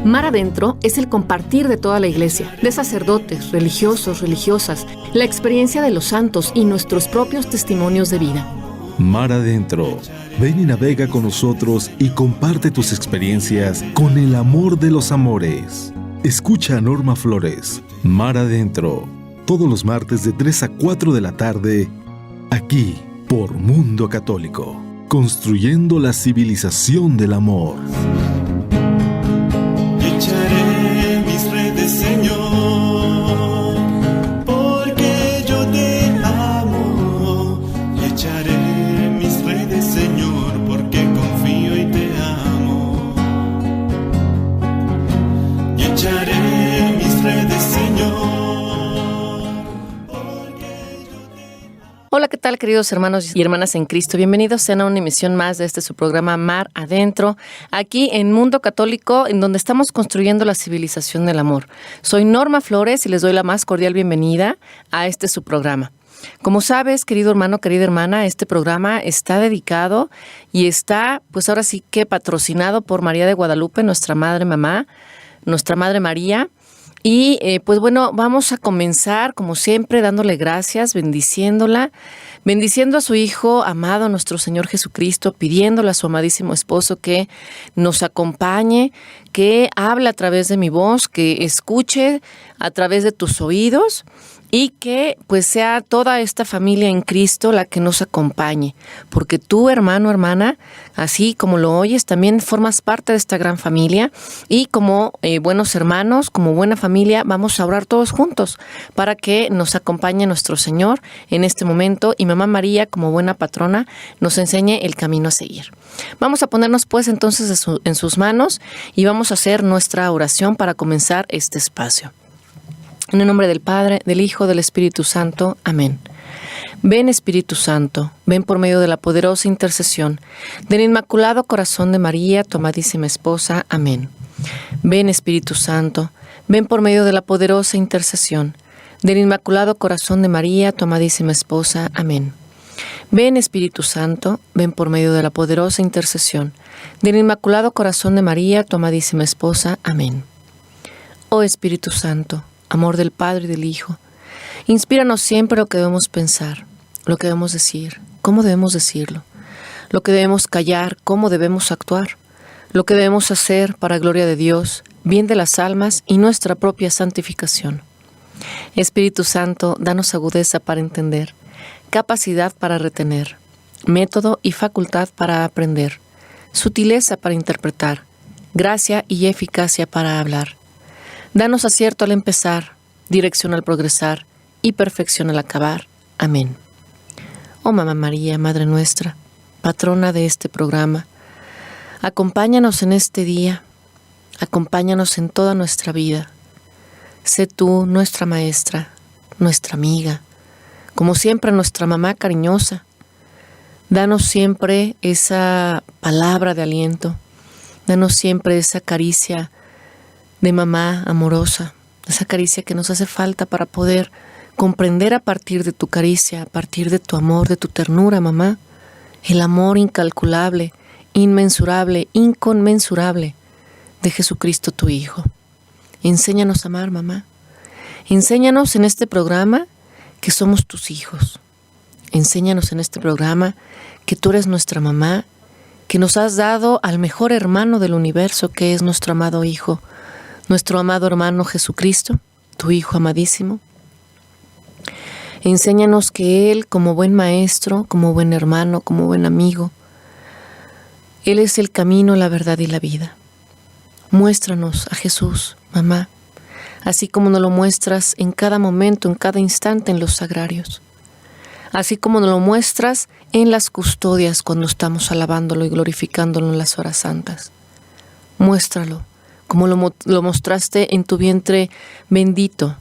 Mar Adentro es el compartir de toda la iglesia, de sacerdotes, religiosos, religiosas, la experiencia de los santos y nuestros propios testimonios de vida. Mar Adentro, ven y navega con nosotros y comparte tus experiencias con el amor de los amores. Escucha a Norma Flores, Mar Adentro, todos los martes de 3 a 4 de la tarde, aquí por Mundo Católico, construyendo la civilización del amor. Echaré mis redes, Señor, porque yo te amo. Echaré mis redes, Señor, porque confío y te amo. Y echaré mis redes, Señor, porque yo te amo. Hola, ¿qué tal, queridos hermanos y hermanas en Cristo? Bienvenidos sean a una emisión más de este su programa Mar Adentro, aquí en Mundo Católico, en donde estamos construyendo la civilización del amor. Soy Norma Flores y les doy la más cordial bienvenida a este su programa. Como sabes, querido hermano, querida hermana, este programa está dedicado y está, pues ahora sí que patrocinado por María de Guadalupe, nuestra Madre Mamá, nuestra Madre María. Y pues bueno, vamos a comenzar como siempre dándole gracias, bendiciéndola, bendiciendo a su Hijo amado, nuestro Señor Jesucristo, pidiéndole a su amadísimo esposo que nos acompañe, que hable a través de mi voz, que escuche a través de tus oídos y que pues sea toda esta familia en Cristo la que nos acompañe, porque tú, hermano, hermana, así como lo oyes, también formas parte de esta gran familia y como buenos hermanos, como buena familia, vamos a orar todos juntos para que nos acompañe nuestro Señor en este momento y Mamá María, como buena patrona, nos enseñe el camino a seguir. Vamos a ponernos pues entonces en sus manos y vamos a hacer nuestra oración para comenzar este espacio. En el nombre del Padre, del Hijo, del Espíritu Santo. Amén. Ven, Espíritu Santo, ven por medio de la poderosa intercesión del Inmaculado Corazón de María, tu amadísima esposa. Amén. Ven, Espíritu Santo, ven por medio de la poderosa intercesión del Inmaculado Corazón de María, tu amadísima esposa. Amén. Ven, Espíritu Santo, ven por medio de la poderosa intercesión del Inmaculado Corazón de María, tu amadísima esposa. Amén. Oh Espíritu Santo, amor del Padre y del Hijo, inspíranos siempre lo que debemos pensar, lo que debemos decir, cómo debemos decirlo, lo que debemos callar, cómo debemos actuar, lo que debemos hacer para gloria de Dios, bien de las almas y nuestra propia santificación. Espíritu Santo, danos agudeza para entender, capacidad para retener, método y facultad para aprender, sutileza para interpretar, gracia y eficacia para hablar. Danos acierto al empezar, dirección al progresar y perfección al acabar. Amén. Oh Mamá María, Madre nuestra, patrona de este programa, acompáñanos en este día, acompáñanos en toda nuestra vida. Sé tú nuestra maestra, nuestra amiga, como siempre nuestra mamá cariñosa. Danos siempre esa palabra de aliento, danos siempre esa caricia de mamá amorosa, esa caricia que nos hace falta para poder comprender a partir de tu caricia, a partir de tu amor, de tu ternura, mamá, el amor incalculable, inmensurable, inconmensurable de Jesucristo tu Hijo. Enséñanos a amar, mamá. Enséñanos en este programa que somos tus hijos. Enséñanos en este programa que tú eres nuestra mamá, que nos has dado al mejor hermano del universo, que es nuestro amado Hijo, nuestro amado hermano Jesucristo, tu Hijo amadísimo. Enséñanos que Él, como buen maestro, como buen hermano, como buen amigo, Él es el camino, la verdad y la vida. Muéstranos a Jesús, mamá, así como nos lo muestras en cada momento, en cada instante en los sagrarios. Así como nos lo muestras en las custodias cuando estamos alabándolo y glorificándolo en las horas santas. Muéstralo, como lo mostraste en tu vientre bendito,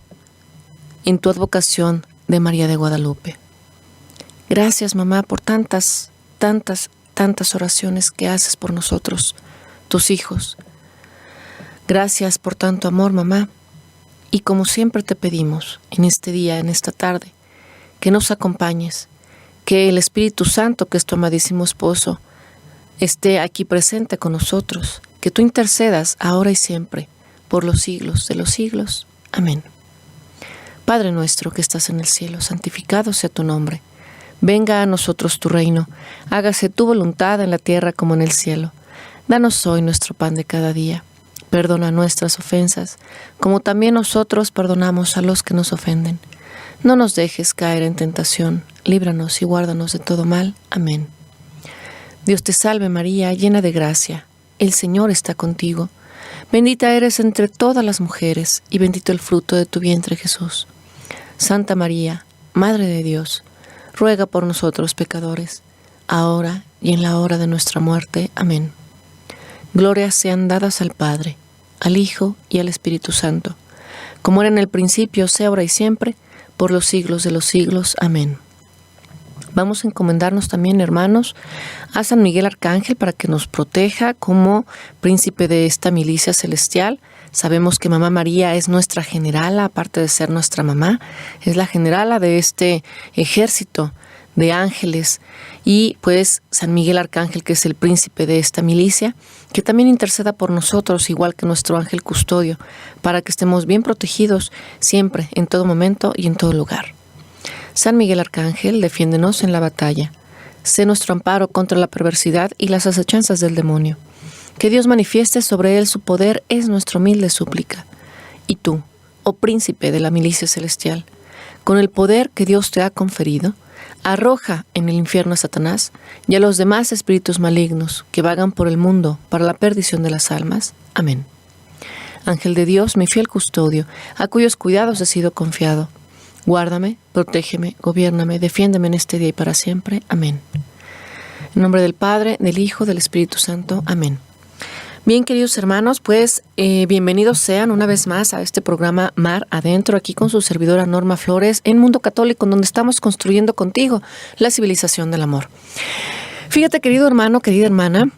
en tu advocación de María de Guadalupe. Gracias, mamá, por tantas oraciones que haces por nosotros, tus hijos. Gracias por tanto amor, mamá. Y como siempre te pedimos, en este día, en esta tarde, que nos acompañes, que el Espíritu Santo, que es tu amadísimo esposo, esté aquí presente con nosotros, que tú intercedas ahora y siempre por los siglos de los siglos. Amén. Padre nuestro que estás en el cielo, santificado sea tu nombre. Venga a nosotros tu reino, hágase tu voluntad en la tierra como en el cielo. Danos hoy nuestro pan de cada día. Perdona nuestras ofensas, como también nosotros perdonamos a los que nos ofenden. No nos dejes caer en tentación, líbranos y guárdanos de todo mal. Amén. Dios te salve María, llena de gracia. El Señor está contigo. Bendita eres entre todas las mujeres, y bendito el fruto de tu vientre Jesús. Santa María, Madre de Dios, ruega por nosotros pecadores, ahora y en la hora de nuestra muerte. Amén. Glorias sean dadas al Padre, al Hijo y al Espíritu Santo, como era en el principio, sea ahora y siempre, por los siglos de los siglos. Amén. Vamos a encomendarnos también, hermanos, a San Miguel Arcángel para que nos proteja como príncipe de esta milicia celestial. Sabemos que Mamá María es nuestra generala, aparte de ser nuestra mamá, es la generala de este ejército de ángeles. Y pues San Miguel Arcángel, que es el príncipe de esta milicia, que también interceda por nosotros, igual que nuestro ángel custodio, para que estemos bien protegidos siempre, en todo momento y en todo lugar. San Miguel Arcángel, defiéndenos en la batalla. Sé nuestro amparo contra la perversidad y las acechanzas del demonio. Que Dios manifieste sobre él su poder es nuestra humilde súplica. Y tú, oh príncipe de la milicia celestial, con el poder que Dios te ha conferido, arroja en el infierno a Satanás y a los demás espíritus malignos que vagan por el mundo para la perdición de las almas. Amén. Ángel de Dios, mi fiel custodio, a cuyos cuidados he sido confiado, guárdame, protégeme, gobiérname, defiéndeme en este día y para siempre. Amén. En nombre del Padre, del Hijo, del Espíritu Santo. Amén. Bien, queridos hermanos, pues bienvenidos sean una vez más a este programa Mar Adentro, aquí con su servidora Norma Flores, en Mundo Católico, en donde estamos construyendo contigo la civilización del amor. Fíjate, querido hermano, querida hermana,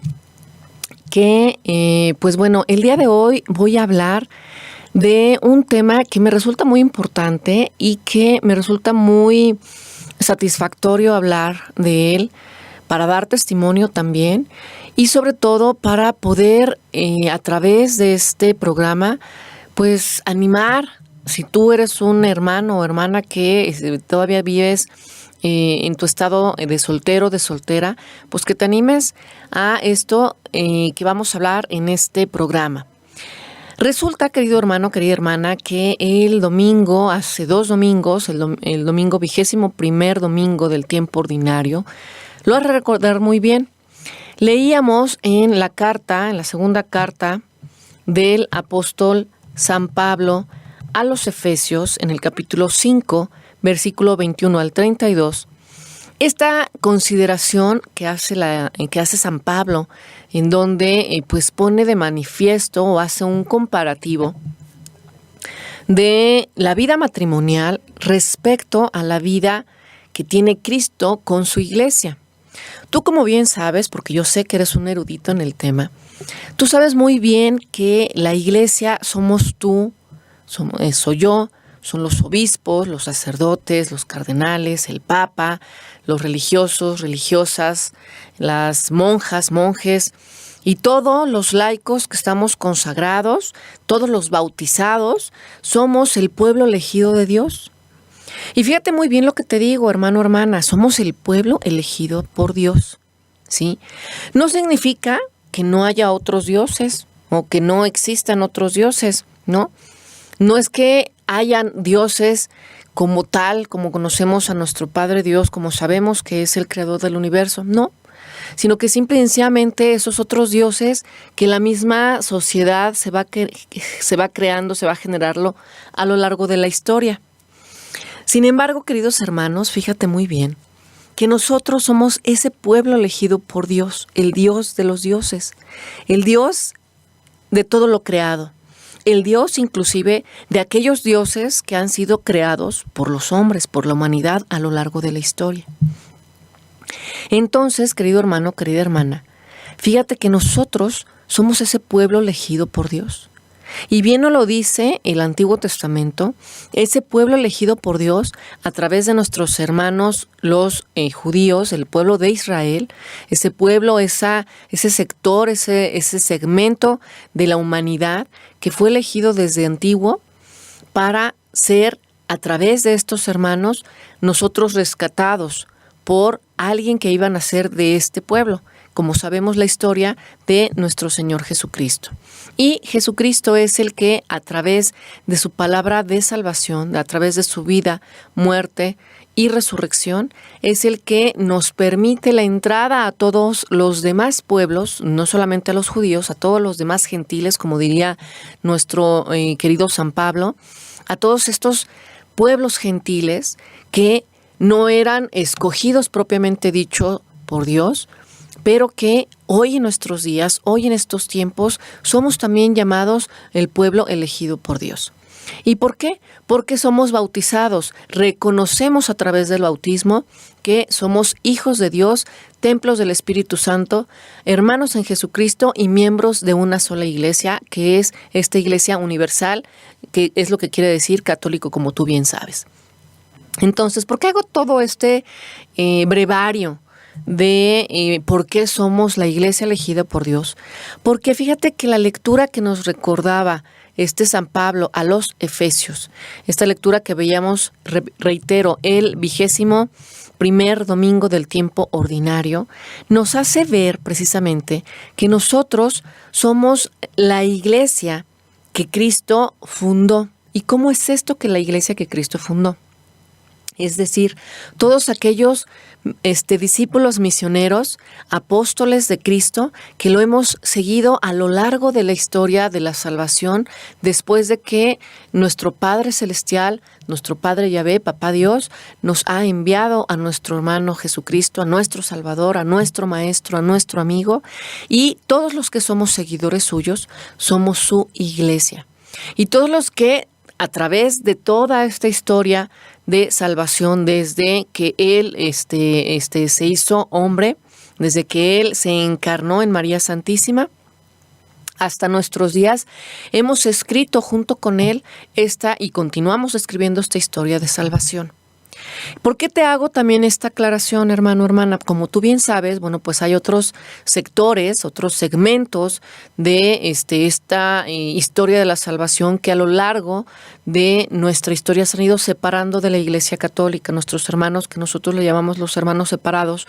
que pues bueno, el día de hoy voy a hablar de un tema que me resulta muy importante y que me resulta muy satisfactorio hablar de él, para dar testimonio también y sobre todo para poder a través de este programa pues animar, si tú eres un hermano o hermana que todavía vives en tu estado de soltero, de soltera, pues que te animes a esto que vamos a hablar en este programa. Resulta, querido hermano, querida hermana, que el domingo, hace 2 domingos, el domingo 21º domingo del tiempo ordinario, lo vas a recordar muy bien. Leíamos en la segunda carta del apóstol San Pablo a los Efesios, en el capítulo 5, versículo 21 al 32, esta consideración que hace San Pablo, en donde pues pone de manifiesto o hace un comparativo de la vida matrimonial respecto a la vida que tiene Cristo con su iglesia. Tú, como bien sabes, porque yo sé que eres un erudito en el tema, tú sabes muy bien que la iglesia somos tú, soy yo, son los obispos, los sacerdotes, los cardenales, el papa, los religiosos, religiosas, las monjas, monjes y todos los laicos que estamos consagrados, todos los bautizados, somos el pueblo elegido de Dios. Y fíjate muy bien lo que te digo, hermano, hermana, somos el pueblo elegido por Dios, ¿sí? No significa que no haya otros dioses o que no existan otros dioses, ¿no? No es que hayan dioses como tal, como conocemos a nuestro Padre Dios, como sabemos que es el creador del universo, no, sino que simple y sencillamente esos otros dioses que la misma sociedad se va creando, se va a generarlo a lo largo de la historia. Sin embargo, queridos hermanos, fíjate muy bien que nosotros somos ese pueblo elegido por Dios, el Dios de los dioses, el Dios de todo lo creado, el Dios inclusive de aquellos dioses que han sido creados por los hombres, por la humanidad a lo largo de la historia. Entonces, querido hermano, querida hermana, fíjate que nosotros somos ese pueblo elegido por Dios. Y bien nos lo dice el Antiguo Testamento, ese pueblo elegido por Dios a través de nuestros hermanos los judíos, el pueblo de Israel, ese pueblo, ese sector, ese segmento de la humanidad que fue elegido desde antiguo para ser, a través de estos hermanos, nosotros rescatados por alguien que iba a nacer de este pueblo, como sabemos la historia de nuestro Señor Jesucristo. Y Jesucristo es el que, a través de su palabra de salvación, a través de su vida, muerte y resurrección, es el que nos permite la entrada a todos los demás pueblos, no solamente a los judíos, a todos los demás gentiles, como diría nuestro querido San Pablo, a todos estos pueblos gentiles que no eran escogidos propiamente dicho por Dios, pero que hoy en nuestros días, hoy en estos tiempos, somos también llamados el pueblo elegido por Dios. ¿Y por qué? Porque somos bautizados, reconocemos a través del bautismo que somos hijos de Dios, templos del Espíritu Santo, hermanos en Jesucristo y miembros de una sola iglesia, que es esta iglesia universal, que es lo que quiere decir católico, como tú bien sabes. Entonces, ¿por qué hago todo este brevario de por qué somos la iglesia elegida por Dios? Porque fíjate que la lectura que nos recordaba San Pablo a los Efesios, esta lectura que veíamos, reitero, el 21º domingo del tiempo ordinario, nos hace ver precisamente que nosotros somos la iglesia que Cristo fundó. ¿Y cómo es esto que la iglesia que Cristo fundó? Es decir, todos aquellos discípulos misioneros, apóstoles de Cristo, que lo hemos seguido a lo largo de la historia de la salvación, después de que nuestro Padre Celestial, nuestro Padre Yahvé, Papá Dios, nos ha enviado a nuestro hermano Jesucristo, a nuestro Salvador, a nuestro Maestro, a nuestro amigo, y todos los que somos seguidores suyos, somos su iglesia. Y todos los que, a través de toda esta historia de salvación, desde que Él se hizo hombre, desde que Él se encarnó en María Santísima, hasta nuestros días, hemos escrito junto con Él y continuamos escribiendo esta historia de salvación. ¿Por qué te hago también esta aclaración, hermano, hermana? Como tú bien sabes, bueno, pues hay otros sectores, otros segmentos de esta historia de la salvación que a lo largo de nuestra historia se han ido separando de la Iglesia Católica, nuestros hermanos, que nosotros le llamamos los hermanos separados,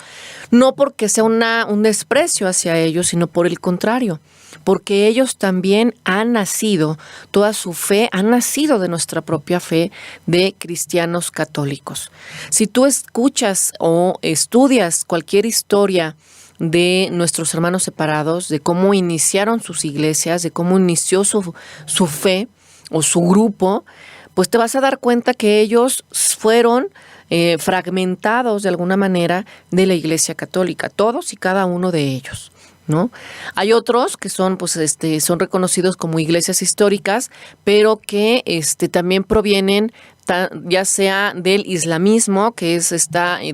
no porque sea un desprecio hacia ellos, sino por el contrario, porque ellos también han nacido, toda su fe ha nacido de nuestra propia fe de cristianos católicos. Si tú escuchas o estudias cualquier historia de nuestros hermanos separados, de cómo iniciaron sus iglesias, de cómo inició su fe o su grupo, pues te vas a dar cuenta que ellos fueron fragmentados de alguna manera de la Iglesia Católica, todos y cada uno de ellos, ¿no? Hay otros que son, son reconocidos como iglesias históricas, pero que también provienen ya sea del islamismo, que es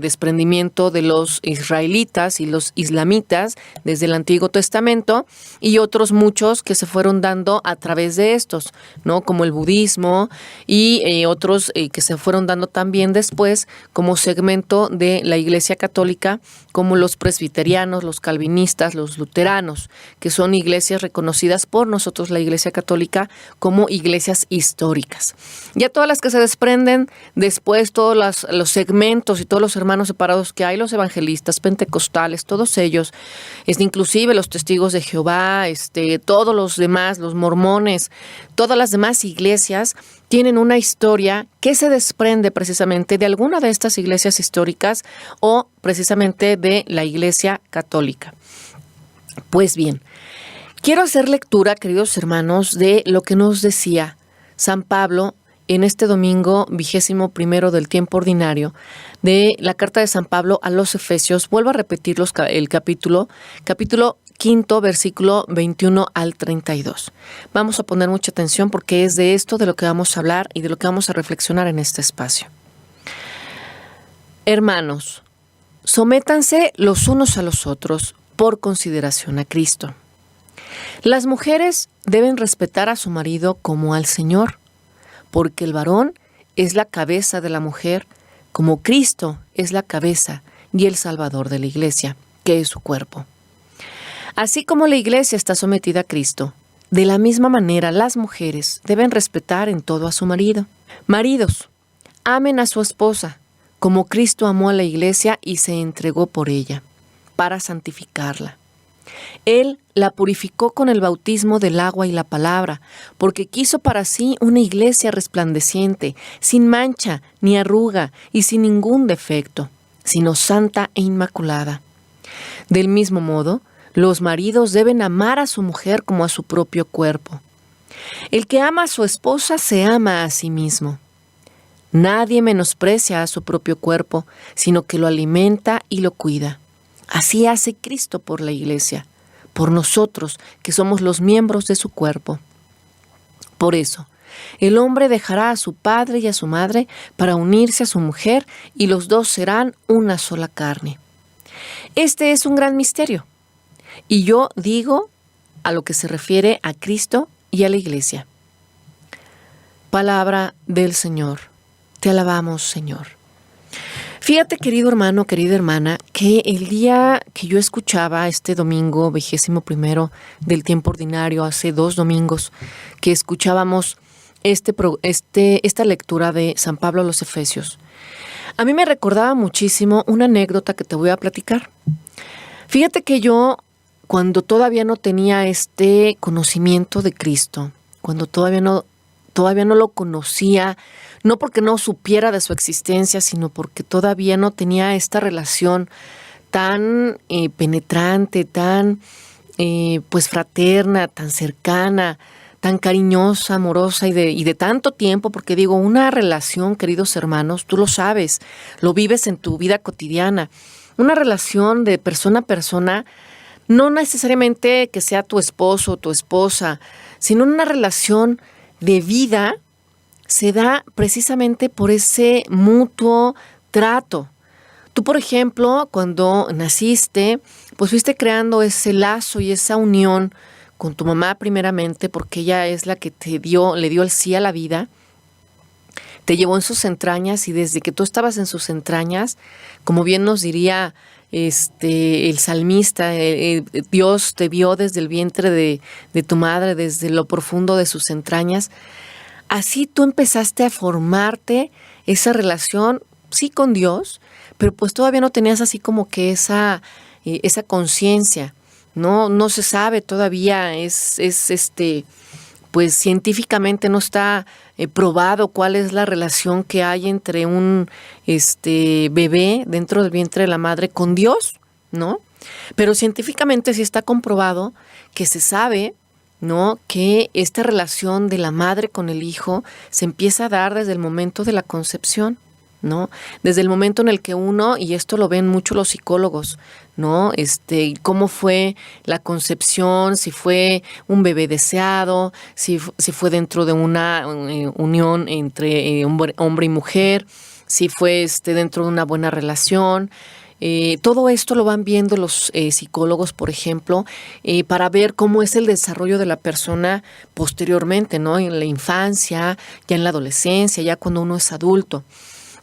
desprendimiento de los israelitas y los islamitas desde el Antiguo Testamento, y otros muchos que se fueron dando a través de estos, ¿no? Como el budismo y otros que se fueron dando también después como segmento de la Iglesia Católica, como los presbiterianos, los calvinistas, los luteranos, que son iglesias reconocidas por nosotros, la Iglesia Católica, como iglesias históricas. Ya todas las que se desprenden después, todos los segmentos y todos los hermanos separados que hay, los evangelistas, pentecostales, todos ellos, inclusive los testigos de Jehová, todos los demás, los mormones, todas las demás iglesias tienen una historia que se desprende precisamente de alguna de estas iglesias históricas o precisamente de la Iglesia Católica. Pues bien, quiero hacer lectura, queridos hermanos, de lo que nos decía San Pablo en este domingo 21º del tiempo ordinario de la carta de San Pablo a los Efesios. Vuelvo a repetir el capítulo 5, versículo 21 al 32. Vamos a poner mucha atención porque es de esto de lo que vamos a hablar y de lo que vamos a reflexionar en este espacio. Hermanos, sométanse los unos a los otros por consideración a Cristo. Las mujeres deben respetar a su marido como al Señor, porque el varón es la cabeza de la mujer, como Cristo es la cabeza y el Salvador de la Iglesia, que es su cuerpo. Así como la Iglesia está sometida a Cristo, de la misma manera las mujeres deben respetar en todo a su marido. Maridos, amen a su esposa, como Cristo amó a la Iglesia y se entregó por ella, para santificarla. Él la purificó con el bautismo del agua y la palabra, porque quiso para sí una iglesia resplandeciente, sin mancha ni arruga y sin ningún defecto, sino santa e inmaculada. Del mismo modo, los maridos deben amar a su mujer como a su propio cuerpo. El que ama a su esposa se ama a sí mismo. Nadie menosprecia a su propio cuerpo, sino que lo alimenta y lo cuida. Así hace Cristo por la Iglesia, por nosotros, que somos los miembros de su cuerpo. Por eso, el hombre dejará a su padre y a su madre para unirse a su mujer, y los dos serán una sola carne. Este es un gran misterio, y yo digo a lo que se refiere a Cristo y a la Iglesia. Palabra del Señor. Te alabamos, Señor. Fíjate, querido hermano, querida hermana, que el día que yo escuchaba este domingo 21 del tiempo ordinario, hace 2 domingos, que escuchábamos esta lectura de San Pablo a los Efesios, a mí me recordaba muchísimo una anécdota que te voy a platicar. Fíjate que yo, cuando todavía no tenía este conocimiento de Cristo, cuando todavía no lo conocía, no porque no supiera de su existencia, sino porque todavía no tenía esta relación tan penetrante, tan pues fraterna, tan cercana, tan cariñosa, amorosa y de tanto tiempo, porque digo, una relación, queridos hermanos, tú lo sabes, lo vives en tu vida cotidiana, una relación de persona a persona, no necesariamente que sea tu esposo o tu esposa, sino una relación de vida, se da precisamente por ese mutuo trato. Tú, por ejemplo, cuando naciste, pues fuiste creando ese lazo y esa unión con tu mamá primeramente, porque ella es la que le dio el sí a la vida, te llevó en sus entrañas, y desde que tú estabas en sus entrañas, como bien nos diría el salmista, Dios te vio desde el vientre de tu madre, desde lo profundo de sus entrañas. Así tú empezaste a formarte esa relación, sí, con Dios, pero pues todavía no tenías así como que esa conciencia, no se sabe todavía, pues científicamente no está probado cuál es la relación que hay entre un bebé dentro del vientre de la madre con Dios, ¿no? Pero científicamente sí está comprobado que se sabe, ¿no?, que esta relación de la madre con el hijo se empieza a dar desde el momento de la concepción, ¿no? Desde el momento en el que uno, y esto lo ven mucho los psicólogos, ¿no? Cómo fue la concepción, si fue un bebé deseado, si fue dentro de una unión entre hombre y mujer, si fue dentro de una buena relación. Todo esto lo van viendo los psicólogos, por ejemplo, para ver cómo es el desarrollo de la persona posteriormente, ¿no? En la infancia, ya en la adolescencia, ya cuando uno es adulto.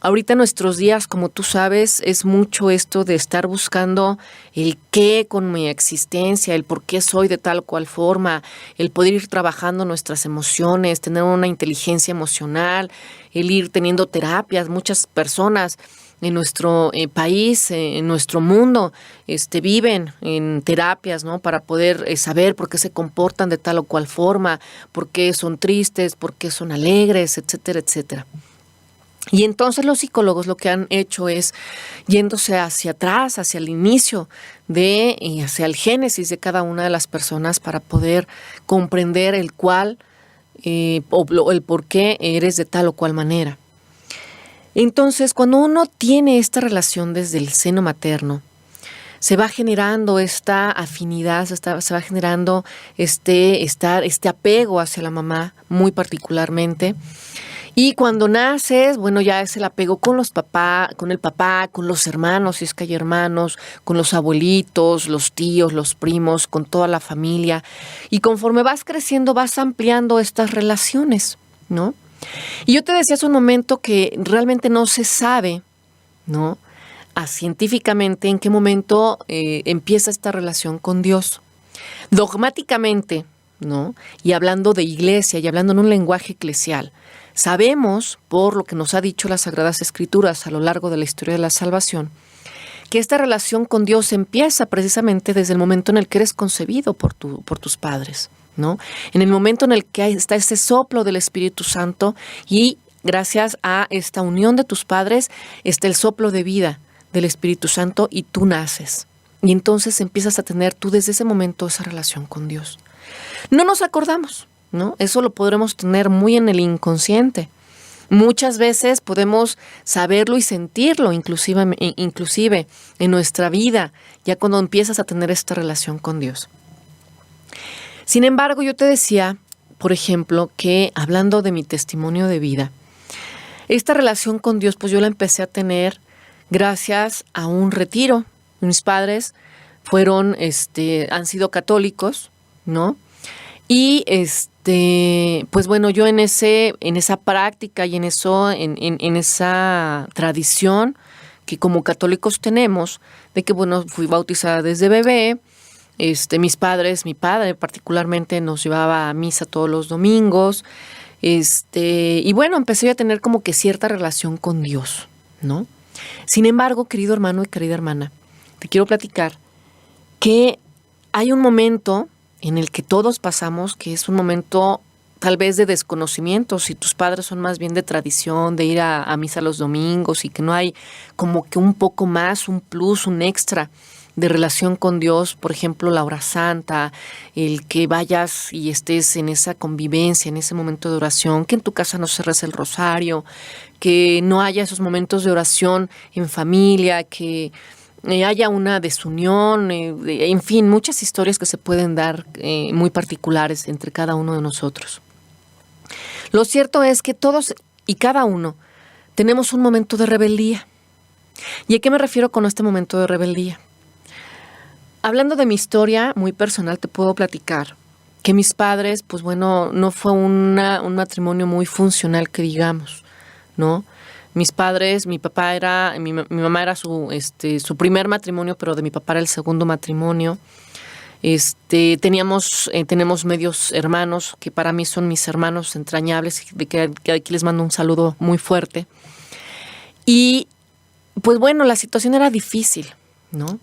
Ahorita en nuestros días, como tú sabes, es mucho esto de estar buscando el qué con mi existencia, el por qué soy de tal o cual forma, el poder ir trabajando nuestras emociones, tener una inteligencia emocional, el ir teniendo terapias. Muchas personas en nuestro país, en nuestro mundo, viven en terapias, ¿no? Para poder saber por qué se comportan de tal o cual forma, por qué son tristes, por qué son alegres, etcétera, etcétera. Y entonces los psicólogos lo que han hecho es yéndose hacia atrás, hacia el inicio hacia el génesis de cada una de las personas para poder comprender el cuál o el por qué eres de tal o cual manera. Entonces, cuando uno tiene esta relación desde el seno materno, se va generando esta afinidad, se va generando este apego hacia la mamá muy particularmente. Y cuando naces, bueno, ya es el apego con los con el papá, con los hermanos, si es que hay hermanos, con los abuelitos, los tíos, los primos, con toda la familia. Y conforme vas creciendo, vas ampliando estas relaciones, ¿no? Y yo te decía hace un momento que realmente no se sabe, ¿no?, científicamente en qué momento empieza esta relación con Dios. Dogmáticamente, ¿no?, y hablando de iglesia y hablando en un lenguaje eclesial, sabemos, por lo que nos ha dicho las Sagradas Escrituras a lo largo de la historia de la salvación, que esta relación con Dios empieza precisamente desde el momento en el que eres concebido por tus padres, ¿no? En el momento en el que está ese soplo del Espíritu Santo y gracias a esta unión de tus padres está el soplo de vida del Espíritu Santo y tú naces. Y entonces empiezas a tener tú desde ese momento esa relación con Dios. No nos acordamos, ¿no? Eso lo podremos tener muy en el inconsciente. Muchas veces podemos saberlo y sentirlo, inclusive en nuestra vida, ya cuando empiezas a tener esta relación con Dios. Sin embargo, yo te decía, por ejemplo, que hablando de mi testimonio de vida, esta relación con Dios, pues yo la empecé a tener gracias a un retiro. Mis padres han sido católicos, ¿no? Y pues bueno, yo en esa práctica y en esa tradición que como católicos tenemos, de que bueno, fui bautizada desde bebé, mi padre particularmente nos llevaba a misa todos los domingos, y bueno, empecé a tener como que cierta relación con Dios, ¿no? Sin embargo, querido hermano y querida hermana, te quiero platicar que hay un momento en el que todos pasamos, que es un momento tal vez de desconocimiento, si tus padres son más bien de tradición, de ir a misa los domingos y que no hay como que un poco más, un plus, un extra de relación con Dios, por ejemplo, la hora santa, el que vayas y estés en esa convivencia, en ese momento de oración, que en tu casa no se reza el rosario, que no haya esos momentos de oración en familia, que haya una desunión, en fin, muchas historias que se pueden dar muy particulares entre cada uno de nosotros. Lo cierto es que todos y cada uno tenemos un momento de rebeldía. ¿Y a qué me refiero con este momento de rebeldía? Hablando de mi historia muy personal, te puedo platicar que mis padres, pues bueno, no fue un matrimonio muy funcional que digamos, ¿no? Mis padres, mi mamá era su primer matrimonio, pero de mi papá era el segundo matrimonio. Tenemos medios hermanos, que para mí son mis hermanos entrañables, de que aquí les mando un saludo muy fuerte. Y pues bueno, la situación era difícil, ¿no?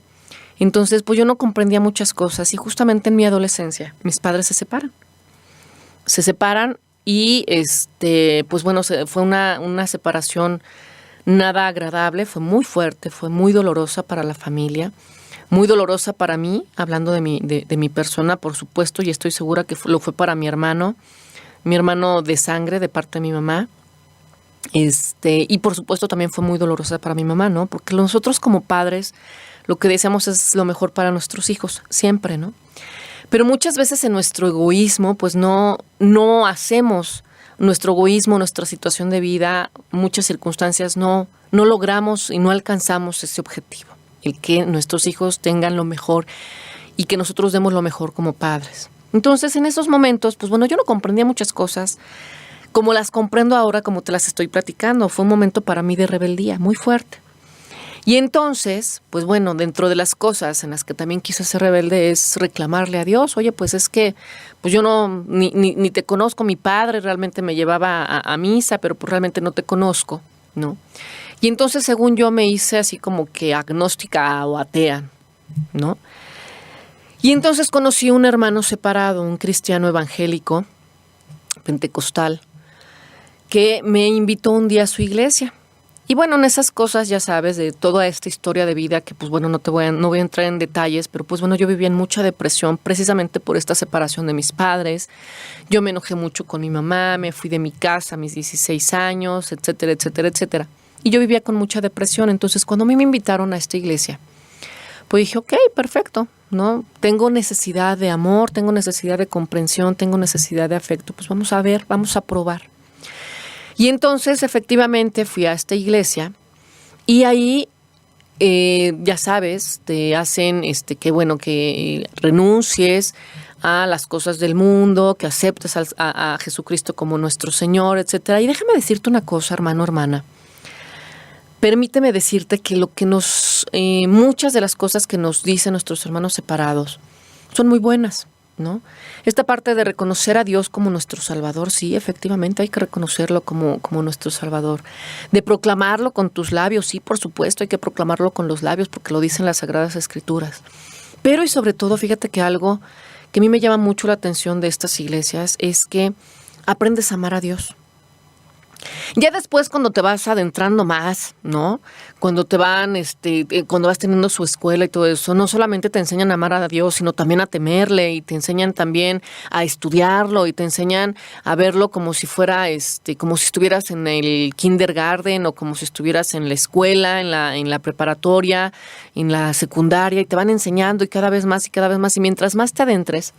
Entonces, pues yo no comprendía muchas cosas y justamente en mi adolescencia mis padres se separan. Se separan y pues bueno, fue una separación nada agradable, fue muy fuerte, fue muy dolorosa para la familia, muy dolorosa para mí, hablando de mi persona, por supuesto, y estoy segura que lo fue para mi hermano de sangre, de parte de mi mamá. Y por supuesto también fue muy dolorosa para mi mamá, ¿no? Porque nosotros como padres lo que deseamos es lo mejor para nuestros hijos, siempre, ¿no? Pero muchas veces en nuestro egoísmo, pues no hacemos nuestro egoísmo, nuestra situación de vida, muchas circunstancias no logramos y no alcanzamos ese objetivo, el que nuestros hijos tengan lo mejor y que nosotros demos lo mejor como padres. Entonces, en esos momentos, pues bueno, yo no comprendía muchas cosas, como las comprendo ahora, como te las estoy platicando. Fue un momento para mí de rebeldía muy fuerte. Y entonces, pues bueno, dentro de las cosas en las que también quise ser rebelde es reclamarle a Dios. Oye, pues es que pues yo ni te conozco, mi padre realmente me llevaba a misa, pero pues realmente no te conozco, ¿no? Y entonces, según yo, me hice así como que agnóstica o atea, ¿no? Y entonces conocí un hermano separado, un cristiano evangélico, pentecostal, que me invitó un día a su iglesia. Y bueno, en esas cosas, ya sabes, de toda esta historia de vida, que pues bueno, no voy a entrar en detalles, pero pues bueno, yo vivía en mucha depresión precisamente por esta separación de mis padres. Yo me enojé mucho con mi mamá, me fui de mi casa a mis 16 años, etcétera, etcétera, etcétera. Y yo vivía con mucha depresión. Entonces, cuando a mí me invitaron a esta iglesia, pues dije, ok, perfecto, ¿no? Tengo necesidad de amor, tengo necesidad de comprensión, tengo necesidad de afecto. Pues vamos a ver, vamos a probar. Y entonces, efectivamente, fui a esta iglesia y ahí, ya sabes, te hacen que renuncies a las cosas del mundo, que aceptes a Jesucristo como nuestro Señor, etcétera. Y déjame decirte una cosa, hermano, hermana. Permíteme decirte que muchas de las cosas que nos dicen nuestros hermanos separados son muy buenas, ¿no? Esta parte de reconocer a Dios como nuestro Salvador, sí, efectivamente hay que reconocerlo como nuestro Salvador. De proclamarlo con tus labios, sí, por supuesto, hay que proclamarlo con los labios porque lo dicen las Sagradas Escrituras. Pero y sobre todo, fíjate que algo que a mí me llama mucho la atención de estas iglesias es que aprendes a amar a Dios. Ya después, cuando te vas adentrando más, ¿no? Cuando cuando vas teniendo su escuela y todo eso, no solamente te enseñan a amar a Dios, sino también a temerle, y te enseñan también a estudiarlo, y te enseñan a verlo como si fuera, como si estuvieras en el kindergarten, o como si estuvieras en la escuela, en la preparatoria, en la secundaria, y te van enseñando, y cada vez más, y mientras más te adentres,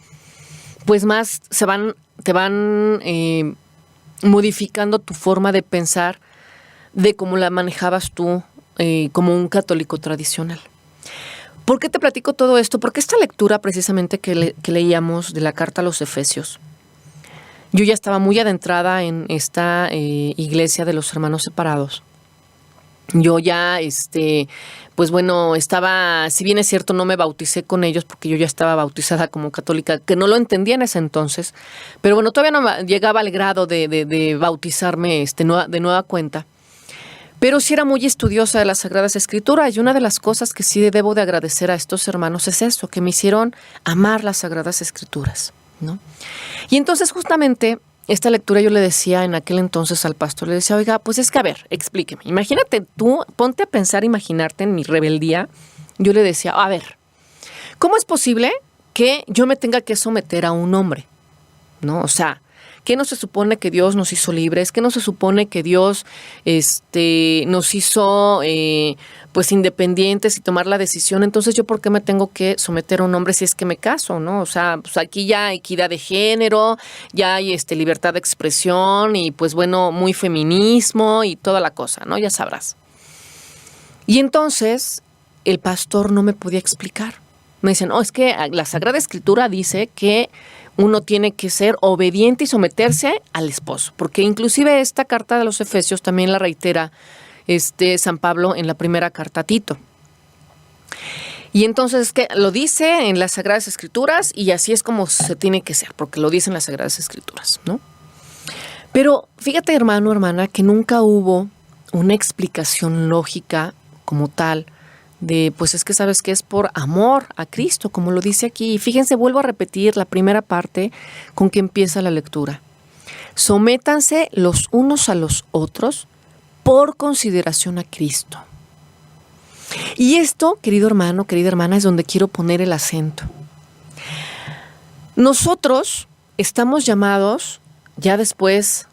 pues más te van modificando tu forma de pensar de cómo la manejabas tú como un católico tradicional. ¿Por qué te platico todo esto? Porque esta lectura precisamente que leíamos de la carta a los Efesios, yo ya estaba muy adentrada en esta iglesia de los hermanos separados. Yo ya, pues bueno, si bien es cierto, no me bauticé con ellos porque yo ya estaba bautizada como católica, que no lo entendía en ese entonces, pero bueno, todavía no llegaba al grado de bautizarme de nueva cuenta. Pero sí era muy estudiosa de las Sagradas Escrituras, y una de las cosas que sí debo de agradecer a estos hermanos es eso, que me hicieron amar las Sagradas Escrituras, ¿no? Y entonces justamente esta lectura yo le decía en aquel entonces al pastor, le decía, oiga, pues es que a ver, explíqueme, imagínate tú, ponte a pensar, imaginarte en mi rebeldía. Yo le decía, a ver, ¿cómo es posible que yo me tenga que someter a un hombre? ¿No? O sea, ¿qué no se supone que Dios nos hizo libres? ¿Qué no se supone que Dios nos hizo pues independientes y tomar la decisión? Entonces, ¿yo por qué me tengo que someter a un hombre si es que me caso, no? O sea, pues aquí ya hay equidad de género, ya hay libertad de expresión y pues bueno, muy feminismo y toda la cosa, ¿no? Ya sabrás. Y entonces, el pastor no me podía explicar. Me dicen, es que la Sagrada Escritura dice que uno tiene que ser obediente y someterse al esposo, porque inclusive esta carta de los Efesios también la reitera San Pablo en la primera carta a Tito. Y entonces es que lo dice en las Sagradas Escrituras y así es como se tiene que ser, porque lo dicen las Sagradas Escrituras, ¿no? Pero fíjate, hermano, hermana, que nunca hubo una explicación lógica como tal de, pues es que sabes que es por amor a Cristo, como lo dice aquí. Y fíjense, vuelvo a repetir la primera parte con que empieza la lectura. Sométanse los unos a los otros por consideración a Cristo. Y esto, querido hermano, querida hermana, es donde quiero poner el acento. Nosotros estamos llamados, ya después,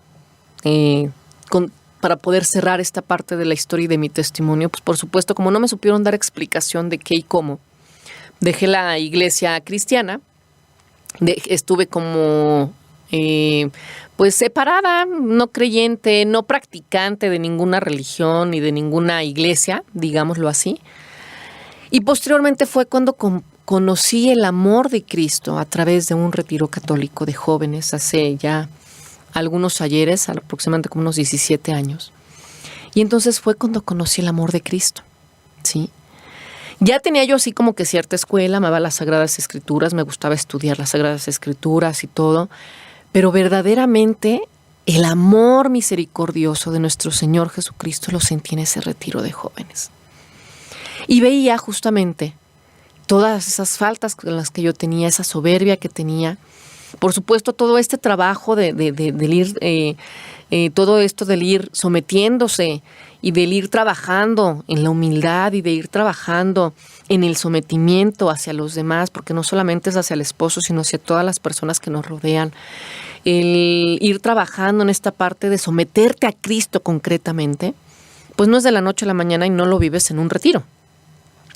para poder cerrar esta parte de la historia y de mi testimonio, pues por supuesto, como no me supieron dar explicación de qué y cómo, dejé la iglesia cristiana, estuve como pues separada, no creyente, no practicante de ninguna religión ni de ninguna iglesia, digámoslo así. Y posteriormente fue cuando conocí el amor de Cristo a través de un retiro católico de jóvenes hace ya algunos ayeres, aproximadamente como unos 17 años. Y entonces fue cuando conocí el amor de Cristo, ¿sí? Ya tenía yo así como que cierta escuela, amaba las Sagradas Escrituras, me gustaba estudiar las Sagradas Escrituras y todo, pero verdaderamente el amor misericordioso de nuestro Señor Jesucristo lo sentí en ese retiro de jóvenes. Y veía justamente todas esas faltas con las que yo tenía, esa soberbia que tenía. Por supuesto, todo este trabajo del ir, todo esto del ir sometiéndose y del ir trabajando en la humildad y de ir trabajando en el sometimiento hacia los demás, porque no solamente es hacia el esposo, sino hacia todas las personas que nos rodean. El ir trabajando en esta parte de someterte a Cristo concretamente, pues no es de la noche a la mañana y no lo vives en un retiro.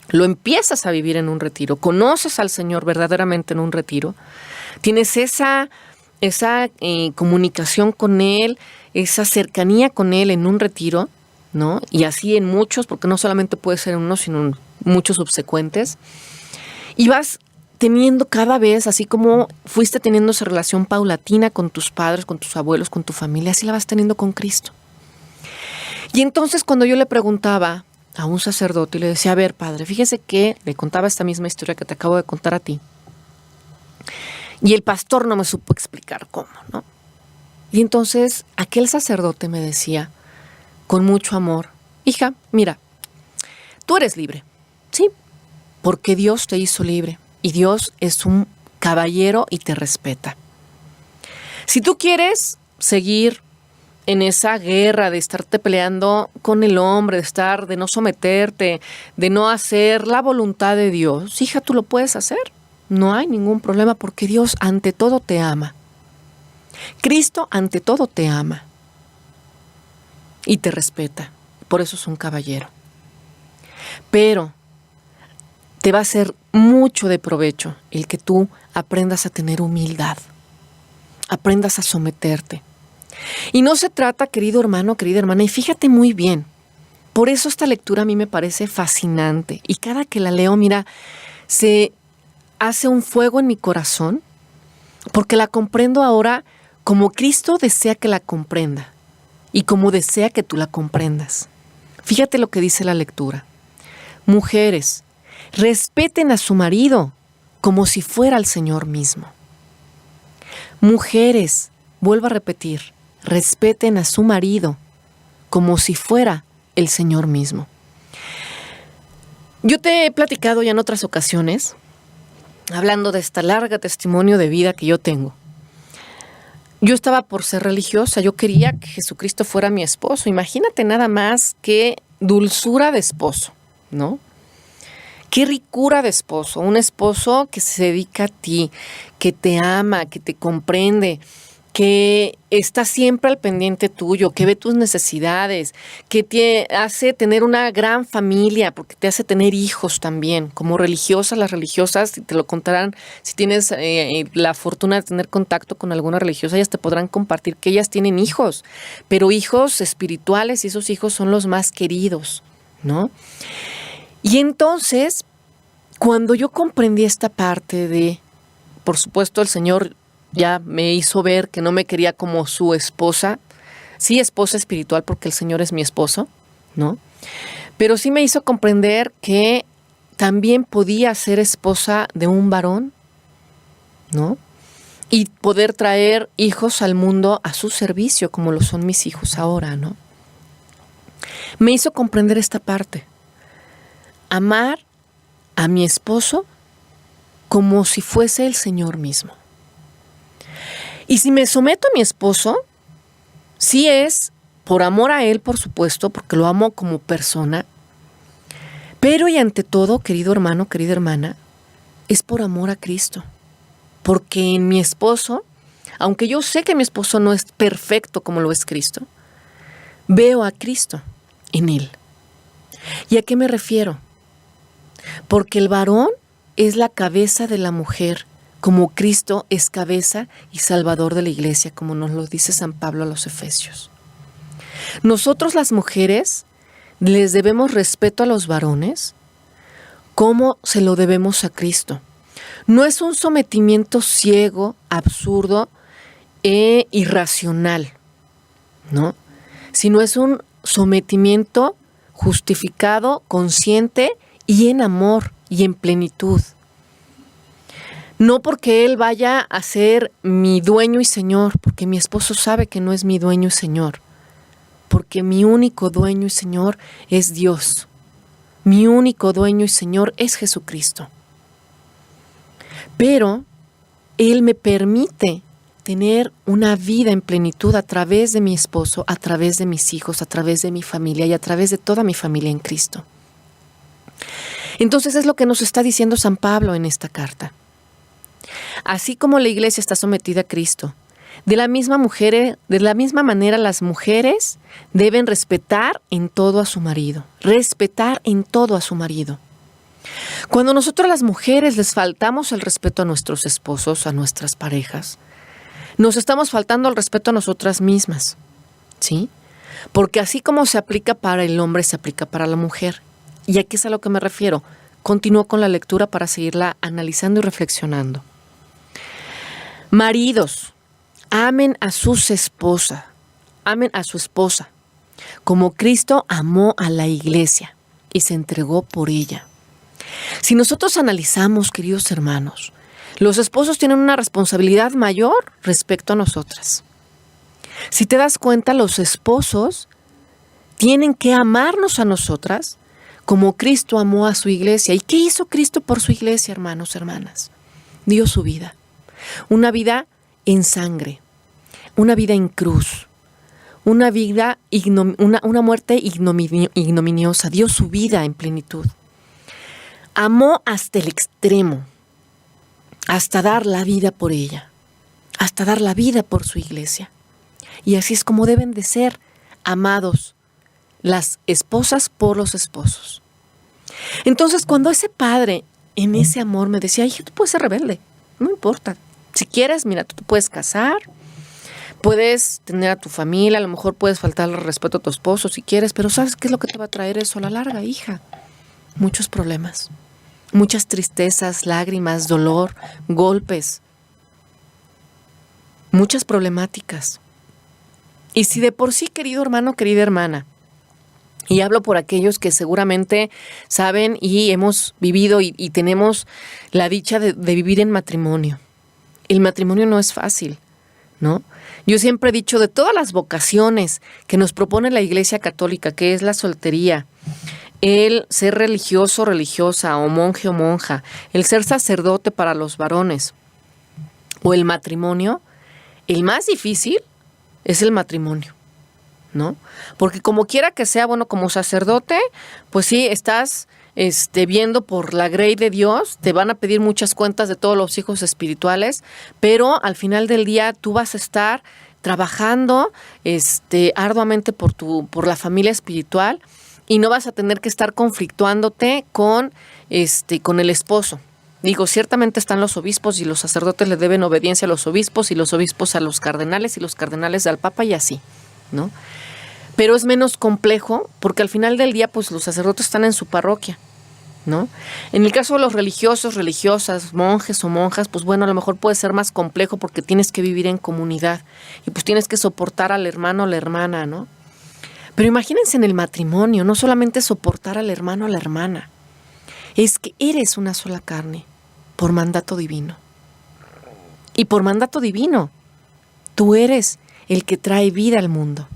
Lo empiezas a vivir en un retiro, conoces al Señor verdaderamente en un retiro, tienes esa esa comunicación con Él, esa cercanía con Él en un retiro, ¿no? Y así en muchos, porque no solamente puede ser en uno, sino en muchos subsecuentes. Y vas teniendo cada vez, así como fuiste teniendo esa relación paulatina con tus padres, con tus abuelos, con tu familia, así la vas teniendo con Cristo. Y entonces cuando yo le preguntaba a un sacerdote y le decía, a ver, padre, fíjese que le contaba esta misma historia que te acabo de contar a ti. Y el pastor no me supo explicar cómo, ¿no? Y entonces aquel sacerdote me decía, con mucho amor, hija, mira, tú eres libre, ¿sí? Porque Dios te hizo libre y Dios es un caballero y te respeta. Si tú quieres seguir en esa guerra de estarte peleando con el hombre, de no someterte, de no hacer la voluntad de Dios, hija, tú lo puedes hacer. No hay ningún problema porque Dios ante todo te ama. Cristo ante todo te ama y te respeta. Por eso es un caballero. Pero te va a ser mucho de provecho el que tú aprendas a tener humildad, aprendas a someterte. Y no se trata, querido hermano, querida hermana, y fíjate muy bien, por eso esta lectura a mí me parece fascinante y cada que la leo, mira, se hace un fuego en mi corazón porque la comprendo ahora como Cristo desea que la comprenda y como desea que tú la comprendas. Fíjate lo que dice la lectura. Mujeres, respeten a su marido como si fuera el Señor mismo. Mujeres, vuelvo a repetir, respeten a su marido como si fuera el Señor mismo. Yo te he platicado ya en otras ocasiones, hablando de esta larga testimonio de vida que yo tengo. Yo estaba por ser religiosa, yo quería que Jesucristo fuera mi esposo. Imagínate nada más qué dulzura de esposo, ¿no? Qué ricura de esposo, un esposo que se dedica a ti, que te ama, que te comprende, que está siempre al pendiente tuyo, que ve tus necesidades, que te hace tener una gran familia, porque te hace tener hijos también. Como religiosas, las religiosas, te lo contarán, si tienes la fortuna de tener contacto con alguna religiosa, ellas te podrán compartir que ellas tienen hijos, pero hijos espirituales, y esos hijos son los más queridos, ¿no? Y entonces, cuando yo comprendí esta parte de, por supuesto, el Señor ya me hizo ver que no me quería como su esposa, sí esposa espiritual porque el Señor es mi esposo, ¿no? Pero sí me hizo comprender que también podía ser esposa de un varón, ¿no? Y poder traer hijos al mundo a su servicio, como lo son mis hijos ahora, ¿no? Me hizo comprender esta parte. Amar a mi esposo como si fuese el Señor mismo. Y si me someto a mi esposo, sí es por amor a él, por supuesto, porque lo amo como persona, pero y ante todo, querido hermano, querida hermana, es por amor a Cristo. Porque en mi esposo, aunque yo sé que mi esposo no es perfecto como lo es Cristo, veo a Cristo en él. ¿Y a qué me refiero? Porque el varón es la cabeza de la mujer, como Cristo es cabeza y salvador de la iglesia, como nos lo dice San Pablo a los Efesios. Nosotros las mujeres les debemos respeto a los varones como se lo debemos a Cristo. No es un sometimiento ciego, absurdo e irracional, ¿no? Sino es un sometimiento justificado, consciente y en amor y en plenitud. No porque él vaya a ser mi dueño y señor, porque mi esposo sabe que no es mi dueño y señor, porque mi único dueño y señor es Dios. Mi único dueño y señor es Jesucristo. Pero él me permite tener una vida en plenitud a través de mi esposo, a través de mis hijos, a través de mi familia y a través de toda mi familia en Cristo. Entonces es lo que nos está diciendo San Pablo en esta carta. Así como la iglesia está sometida a Cristo, de la misma manera las mujeres deben respetar en todo a su marido. Respetar en todo a su marido. Cuando nosotros las mujeres les faltamos el respeto a nuestros esposos, a nuestras parejas, nos estamos faltando al respeto a nosotras mismas, ¿sí? Porque así como se aplica para el hombre, se aplica para la mujer. Y aquí es a lo que me refiero. Continúo con la lectura para seguirla analizando y reflexionando. Maridos, amen a sus esposas, amen a su esposa, como Cristo amó a la iglesia y se entregó por ella. Si nosotros analizamos, queridos hermanos, los esposos tienen una responsabilidad mayor respecto a nosotras. Si te das cuenta, los esposos tienen que amarnos a nosotras como Cristo amó a su iglesia. ¿Y qué hizo Cristo por su iglesia, hermanos, hermanas? Dio su vida. Una vida en sangre, una vida en cruz, una muerte ignominiosa. Dio su vida en plenitud. Amó hasta el extremo, hasta dar la vida por ella, hasta dar la vida por su iglesia. Y así es como deben de ser amados las esposas por los esposos. Entonces, cuando ese padre en ese amor me decía, hija, tú puedes ser rebelde, no importa. Si quieres, mira, tú te puedes casar, puedes tener a tu familia, a lo mejor puedes faltarle respeto a tu esposo si quieres, pero ¿sabes qué es lo que te va a traer eso a la larga, hija? Muchos problemas, muchas tristezas, lágrimas, dolor, golpes, muchas problemáticas. Y si de por sí, querido hermano, querida hermana, y hablo por aquellos que seguramente saben y hemos vivido y tenemos la dicha de vivir en matrimonio. El matrimonio no es fácil, ¿no? Yo siempre he dicho, de todas las vocaciones que nos propone la Iglesia Católica, que es la soltería, el ser religioso, religiosa, o monje o monja, el ser sacerdote para los varones, o el matrimonio, el más difícil es el matrimonio, ¿no? Porque como quiera que sea, bueno, como sacerdote, pues sí, estás viendo por la grey de Dios, te van a pedir muchas cuentas de todos los hijos espirituales, pero al final del día tú vas a estar trabajando arduamente por la familia espiritual y no vas a tener que estar conflictuándote con el esposo. Digo, ciertamente están los obispos y los sacerdotes le deben obediencia a los obispos y los obispos a los cardenales y los cardenales al papa y así, ¿no? Pero es menos complejo porque al final del día, pues los sacerdotes están en su parroquia, ¿no? En el caso de los religiosos, religiosas, monjes o monjas, pues bueno, a lo mejor puede ser más complejo porque tienes que vivir en comunidad y pues tienes que soportar al hermano o la hermana, ¿no? Pero imagínense en el matrimonio, no solamente soportar al hermano o a la hermana, es que eres una sola carne. Por mandato divino. Y por mandato divino, tú eres el que trae vida al mundo.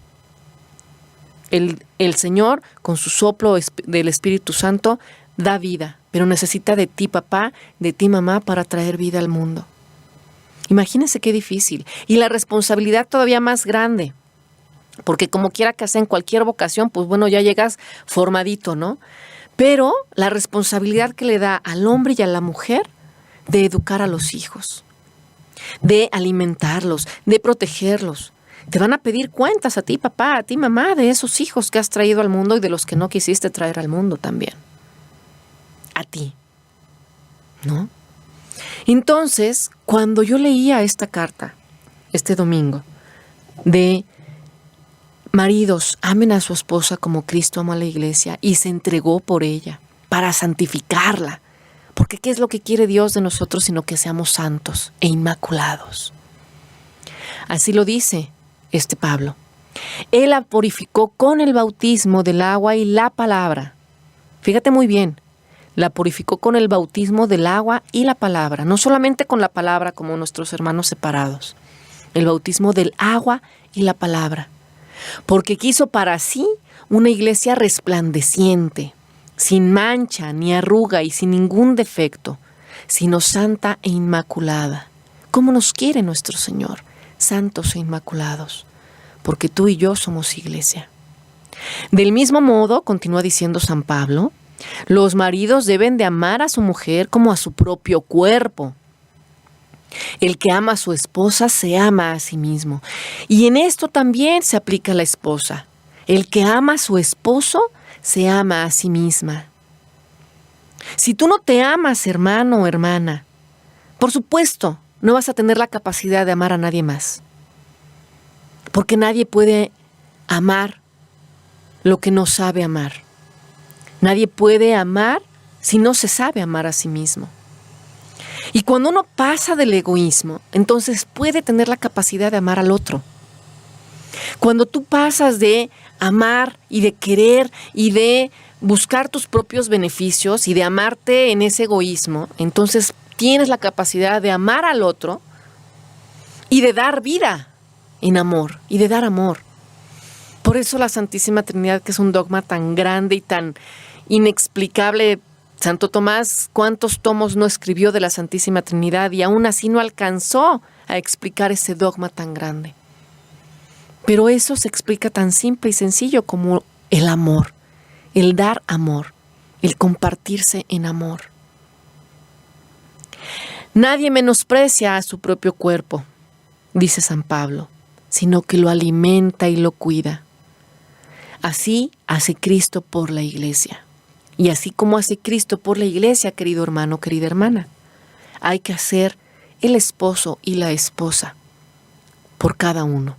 El Señor, con su soplo del Espíritu Santo, da vida, pero necesita de ti, papá, de ti, mamá, para traer vida al mundo. Imagínense qué difícil. Y la responsabilidad todavía más grande, porque como quiera que sea en cualquier vocación, pues bueno, ya llegas formadito, ¿no? Pero la responsabilidad que le da al hombre y a la mujer de educar a los hijos, de alimentarlos, de protegerlos. Te van a pedir cuentas a ti, papá, a ti, mamá, de esos hijos que has traído al mundo y de los que no quisiste traer al mundo también. A ti, ¿no? Entonces, cuando yo leía esta carta, este domingo, de maridos, amen a su esposa como Cristo amó a la iglesia y se entregó por ella para santificarla. Porque ¿qué es lo que quiere Dios de nosotros sino que seamos santos e inmaculados? Así lo dice Pablo. Él la purificó con el bautismo del agua y la palabra. Fíjate muy bien, la purificó con el bautismo del agua y la palabra. No solamente con la palabra como nuestros hermanos separados. El bautismo del agua y la palabra. Porque quiso para sí una iglesia resplandeciente, sin mancha ni arruga y sin ningún defecto, sino santa e inmaculada, como nos quiere nuestro Señor, santos e inmaculados, porque tú y yo somos iglesia. Del mismo modo, continúa diciendo San Pablo, los maridos deben de amar a su mujer como a su propio cuerpo. El que ama a su esposa se ama a sí mismo. Y en esto también se aplica a la esposa. El que ama a su esposo se ama a sí misma. Si tú no te amas, hermano o hermana, por supuesto no vas a tener la capacidad de amar a nadie más. Porque nadie puede amar lo que no sabe amar. Nadie puede amar si no se sabe amar a sí mismo. Y cuando uno pasa del egoísmo, entonces puede tener la capacidad de amar al otro. Cuando tú pasas de amar y de querer y de buscar tus propios beneficios y de amarte en ese egoísmo, entonces tienes la capacidad de amar al otro y de dar vida en amor y de dar amor. Por eso la Santísima Trinidad, que es un dogma tan grande y tan inexplicable. Santo Tomás, ¿cuántos tomos no escribió de la Santísima Trinidad? Y aún así no alcanzó a explicar ese dogma tan grande. Pero eso se explica tan simple y sencillo como el amor, el dar amor, el compartirse en amor. Nadie menosprecia a su propio cuerpo, dice San Pablo, sino que lo alimenta y lo cuida. Así hace Cristo por la Iglesia. Y así como hace Cristo por la Iglesia, querido hermano, querida hermana, hay que hacer el esposo y la esposa por cada uno.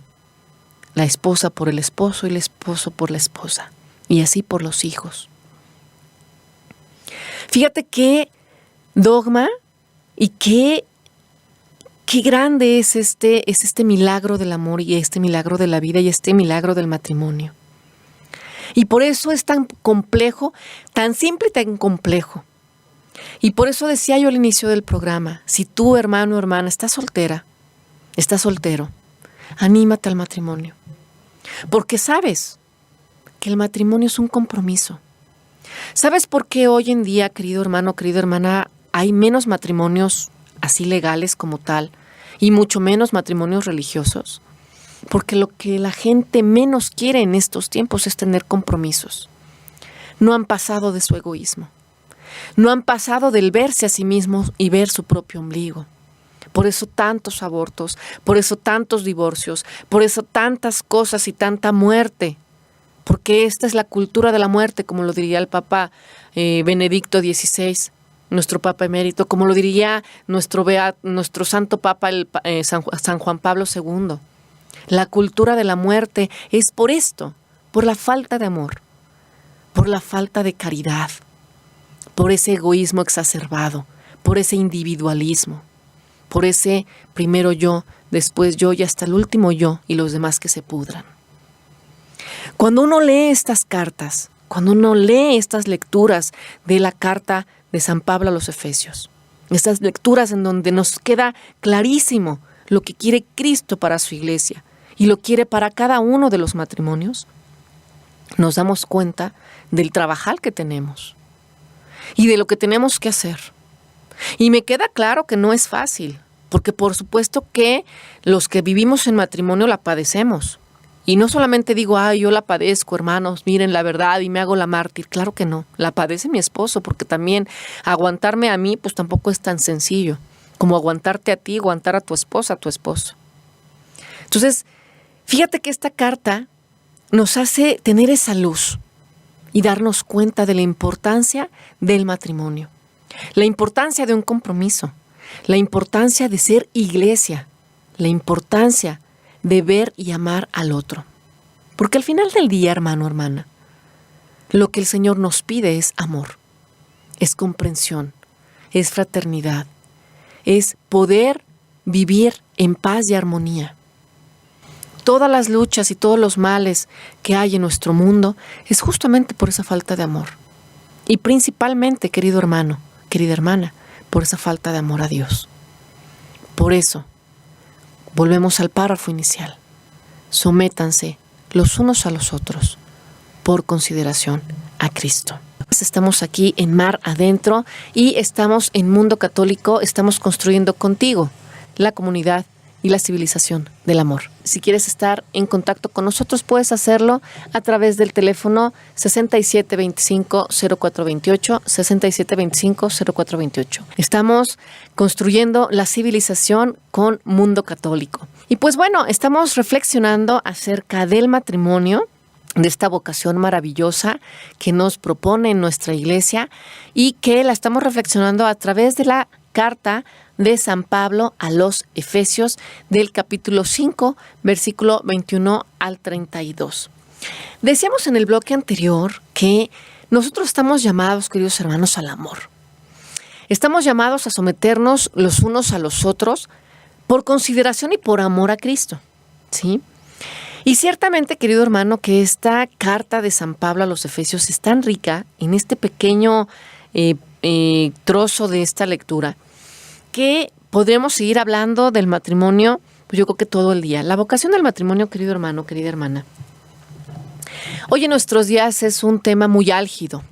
La esposa por el esposo y el esposo por la esposa. Y así por los hijos. Fíjate qué dogma y qué grande es este milagro del amor y este milagro de la vida y este milagro del matrimonio. Y por eso es tan complejo, tan simple y tan complejo. Y por eso decía yo al inicio del programa, si tú, hermano o hermana, estás soltera, estás soltero, anímate al matrimonio. Porque sabes que el matrimonio es un compromiso. ¿Sabes por qué hoy en día, querido hermano, querida hermana, hay menos matrimonios así legales como tal y mucho menos matrimonios religiosos? Porque lo que la gente menos quiere en estos tiempos es tener compromisos. No han pasado de su egoísmo. No han pasado del verse a sí mismos y ver su propio ombligo. Por eso tantos abortos, por eso tantos divorcios, por eso tantas cosas y tanta muerte. Porque esta es la cultura de la muerte, como lo diría el Papa Benedicto XVI, nuestro Papa emérito, como lo diría nuestro Santo Papa San Juan Pablo II. La cultura de la muerte es por esto, por la falta de amor, por la falta de caridad, por ese egoísmo exacerbado, por ese individualismo, por ese primero yo, después yo y hasta el último yo y los demás que se pudran. Cuando uno lee estas cartas, cuando uno lee estas lecturas de la carta de San Pablo a los Efesios, estas lecturas en donde nos queda clarísimo lo que quiere Cristo para su iglesia y lo quiere para cada uno de los matrimonios, nos damos cuenta del trabajar que tenemos y de lo que tenemos que hacer. Y me queda claro que no es fácil, porque por supuesto que los que vivimos en matrimonio la padecemos. Y no solamente digo, yo la padezco, hermanos, miren la verdad y me hago la mártir. Claro que no, la padece mi esposo, porque también aguantarme a mí pues tampoco es tan sencillo como aguantarte a ti, aguantar a tu esposa, a tu esposo. Entonces, fíjate que esta carta nos hace tener esa luz y darnos cuenta de la importancia del matrimonio, la importancia de un compromiso, la importancia de ser iglesia, la importancia de ver y amar al otro. Porque al final del día, hermano, hermana, lo que el Señor nos pide es amor, es comprensión, es fraternidad, es poder vivir en paz y armonía. Todas las luchas y todos los males que hay en nuestro mundo es justamente por esa falta de amor. Y principalmente, querido hermano, querida hermana, por esa falta de amor a Dios. Por eso, volvemos al párrafo inicial. Sométanse los unos a los otros por consideración a Cristo. Estamos aquí en Mar Adentro y estamos en Mundo Católico, estamos construyendo contigo la comunidad y la civilización del amor. Si quieres estar en contacto con nosotros, puedes hacerlo a través del teléfono 6725-0428, 6725-0428. Estamos construyendo la civilización con Mundo Católico. Y pues bueno, estamos reflexionando acerca del matrimonio, de esta vocación maravillosa que nos propone nuestra iglesia y que la estamos reflexionando a través de la carta de San Pablo a los Efesios del capítulo 5, versículo 21 al 32. Decíamos en el bloque anterior que nosotros estamos llamados, queridos hermanos, al amor. Estamos llamados a someternos los unos a los otros por consideración y por amor a Cristo, ¿sí? Y ciertamente, querido hermano, que esta carta de San Pablo a los Efesios es tan rica en este pequeño trozo de esta lectura que podríamos seguir hablando del matrimonio, pues yo creo que todo el día. La vocación del matrimonio, querido hermano, querida hermana, hoy en nuestros días es un tema muy álgido,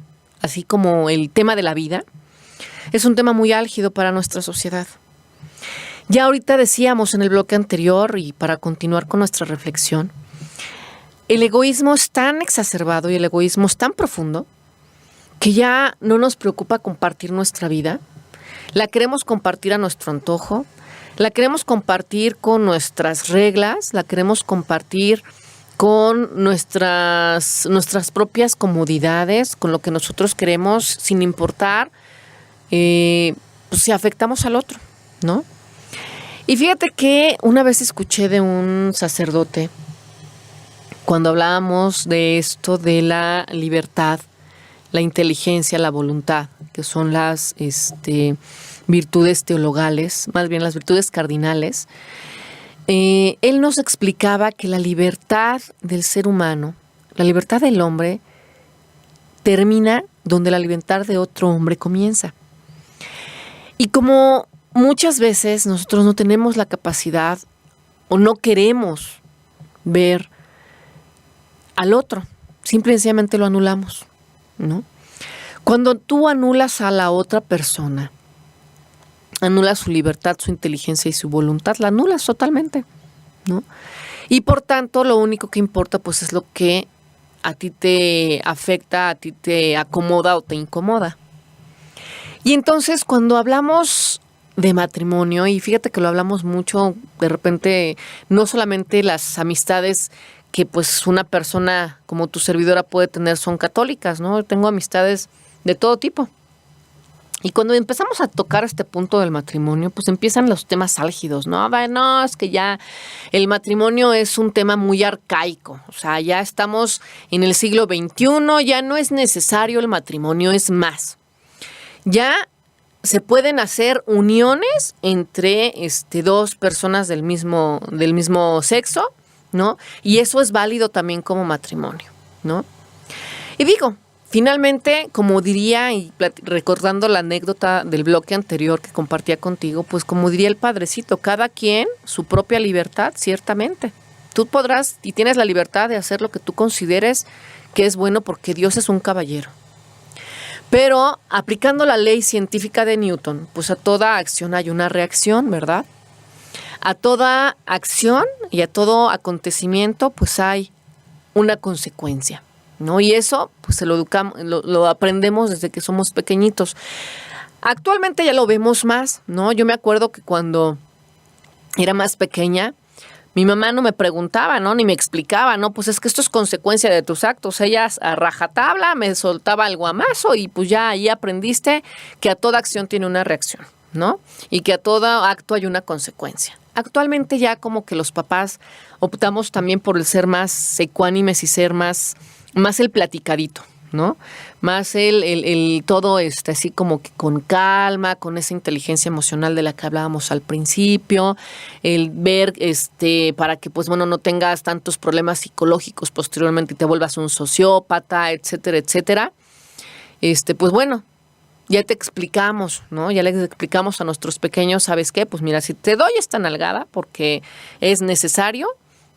así como el tema de la vida, es un tema muy álgido para nuestra sociedad. Ya ahorita decíamos en el bloque anterior, y para continuar con nuestra reflexión, el egoísmo es tan exacerbado y el egoísmo es tan profundo que ya no nos preocupa compartir nuestra vida. La queremos compartir a nuestro antojo, la queremos compartir con nuestras reglas, la queremos compartir con nuestras propias comodidades, con lo que nosotros queremos, sin importar pues si afectamos al otro, ¿no? Y fíjate que una vez escuché de un sacerdote, cuando hablábamos de esto de la libertad, la inteligencia, la voluntad, que son las virtudes teologales, más bien las virtudes cardinales, él nos explicaba que la libertad del ser humano, la libertad del hombre, termina donde la libertad de otro hombre comienza. Y como muchas veces nosotros no tenemos la capacidad o no queremos ver al otro, simple y sencillamente lo anulamos, ¿no? Cuando tú anulas a la otra persona, anulas su libertad, su inteligencia y su voluntad, la anulas totalmente, ¿no? Y por tanto, lo único que importa pues es lo que a ti te afecta, a ti te acomoda o te incomoda. Y entonces, cuando hablamos de matrimonio, y fíjate que lo hablamos mucho, de repente, no solamente las amistades que pues una persona como tu servidora puede tener son católicas, ¿no? Tengo amistades de todo tipo. Y cuando empezamos a tocar este punto del matrimonio, pues empiezan los temas álgidos, ¿no? No, es que ya el matrimonio es un tema muy arcaico. O sea, ya estamos en el siglo XXI, ya no es necesario el matrimonio, es más. Ya se pueden hacer uniones entre dos personas del mismo sexo, ¿no? Y eso es válido también como matrimonio, ¿no? Y digo, finalmente, como diría, y recordando la anécdota del bloque anterior que compartía contigo, pues como diría el padrecito, cada quien su propia libertad, ciertamente. Tú podrás y tienes la libertad de hacer lo que tú consideres que es bueno porque Dios es un caballero. Pero aplicando la ley científica de Newton, pues a toda acción hay una reacción, ¿verdad? A toda acción y a todo acontecimiento, pues hay una consecuencia, ¿no? Y eso, pues lo aprendemos desde que somos pequeñitos. Actualmente ya lo vemos más, ¿no? Yo me acuerdo que cuando era más pequeña, mi mamá no me preguntaba, ¿no? Ni me explicaba, ¿no? Pues es que esto es consecuencia de tus actos. Ella a rajatabla me soltaba el guamazo y pues ya ahí aprendiste que a toda acción tiene una reacción, ¿no? Y que a todo acto hay una consecuencia. Actualmente ya como que los papás optamos también por el ser más ecuánimes y ser más el platicadito, ¿no? Más el todo así como que con calma, con esa inteligencia emocional de la que hablábamos al principio, el ver para que pues bueno no tengas tantos problemas psicológicos posteriormente y te vuelvas un sociópata, etcétera, etcétera. Pues bueno, ya te explicamos, ¿no? Ya les explicamos a nuestros pequeños, ¿sabes qué? Pues mira, si te doy esta nalgada porque es necesario,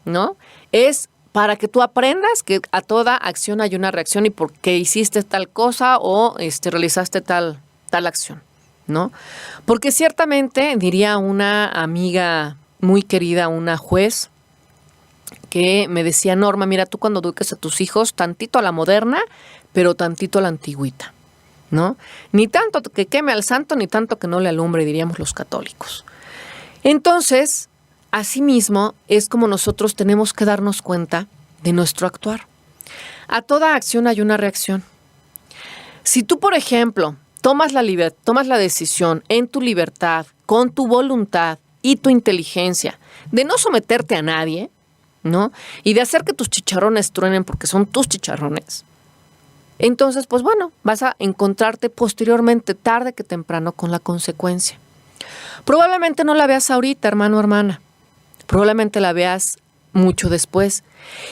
¿no? Es para que tú aprendas que a toda acción hay una reacción y por qué hiciste tal cosa o realizaste tal acción, ¿no? Porque ciertamente, diría una amiga muy querida, una juez, que me decía, Norma, mira, tú cuando eduques a tus hijos, tantito a la moderna, pero tantito a la antigüita, ¿no? Ni tanto que queme al santo, ni tanto que no le alumbre, diríamos los católicos. Entonces, asimismo, es como nosotros tenemos que darnos cuenta de nuestro actuar. A toda acción hay una reacción. Si tú, por ejemplo, tomas la decisión en tu libertad, con tu voluntad y tu inteligencia, de no someterte a nadie, ¿no? Y de hacer que tus chicharrones truenen porque son tus chicharrones, entonces, pues bueno, vas a encontrarte posteriormente, tarde que temprano, con la consecuencia. Probablemente no la veas ahorita, hermano o hermana. Probablemente la veas mucho después.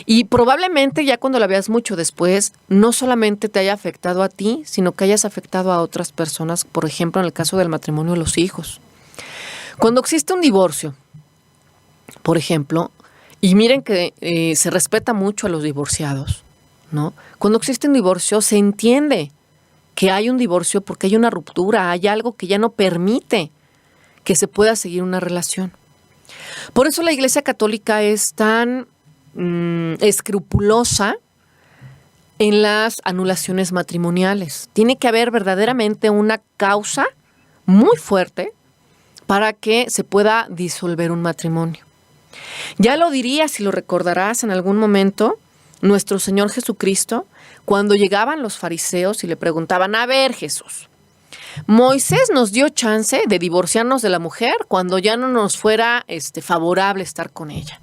Y probablemente ya cuando la veas mucho después, no solamente te haya afectado a ti, sino que hayas afectado a otras personas, por ejemplo, en el caso del matrimonio de los hijos. Cuando existe un divorcio, por ejemplo, y miren que se respeta mucho a los divorciados, ¿no? Cuando existe un divorcio, se entiende que hay un divorcio porque hay una ruptura, hay algo que ya no permite que se pueda seguir una relación. Por eso la Iglesia Católica es tan escrupulosa en las anulaciones matrimoniales. Tiene que haber verdaderamente una causa muy fuerte para que se pueda disolver un matrimonio. Ya lo diría, si lo recordarás en algún momento, nuestro Señor Jesucristo, cuando llegaban los fariseos y le preguntaban: a ver, Jesús, Moisés nos dio chance de divorciarnos de la mujer cuando ya no nos fuera favorable estar con ella,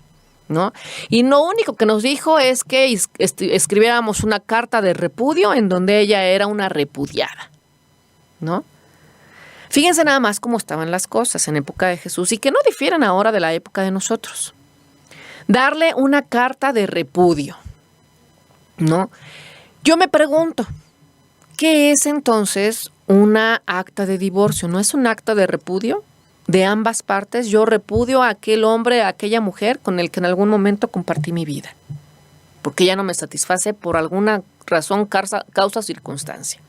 ¿no? Y lo único que nos dijo es que escribiéramos una carta de repudio en donde ella era una repudiada, ¿no? Fíjense nada más cómo estaban las cosas en época de Jesús y que no difieren ahora de la época de nosotros. Darle una carta de repudio, ¿no? Yo me pregunto, ¿qué es entonces una acta de divorcio? ¿No es un acta de repudio de ambas partes? Yo repudio a aquel hombre, a aquella mujer con el que en algún momento compartí mi vida, porque ya no me satisface por alguna razón, causa, circunstancia.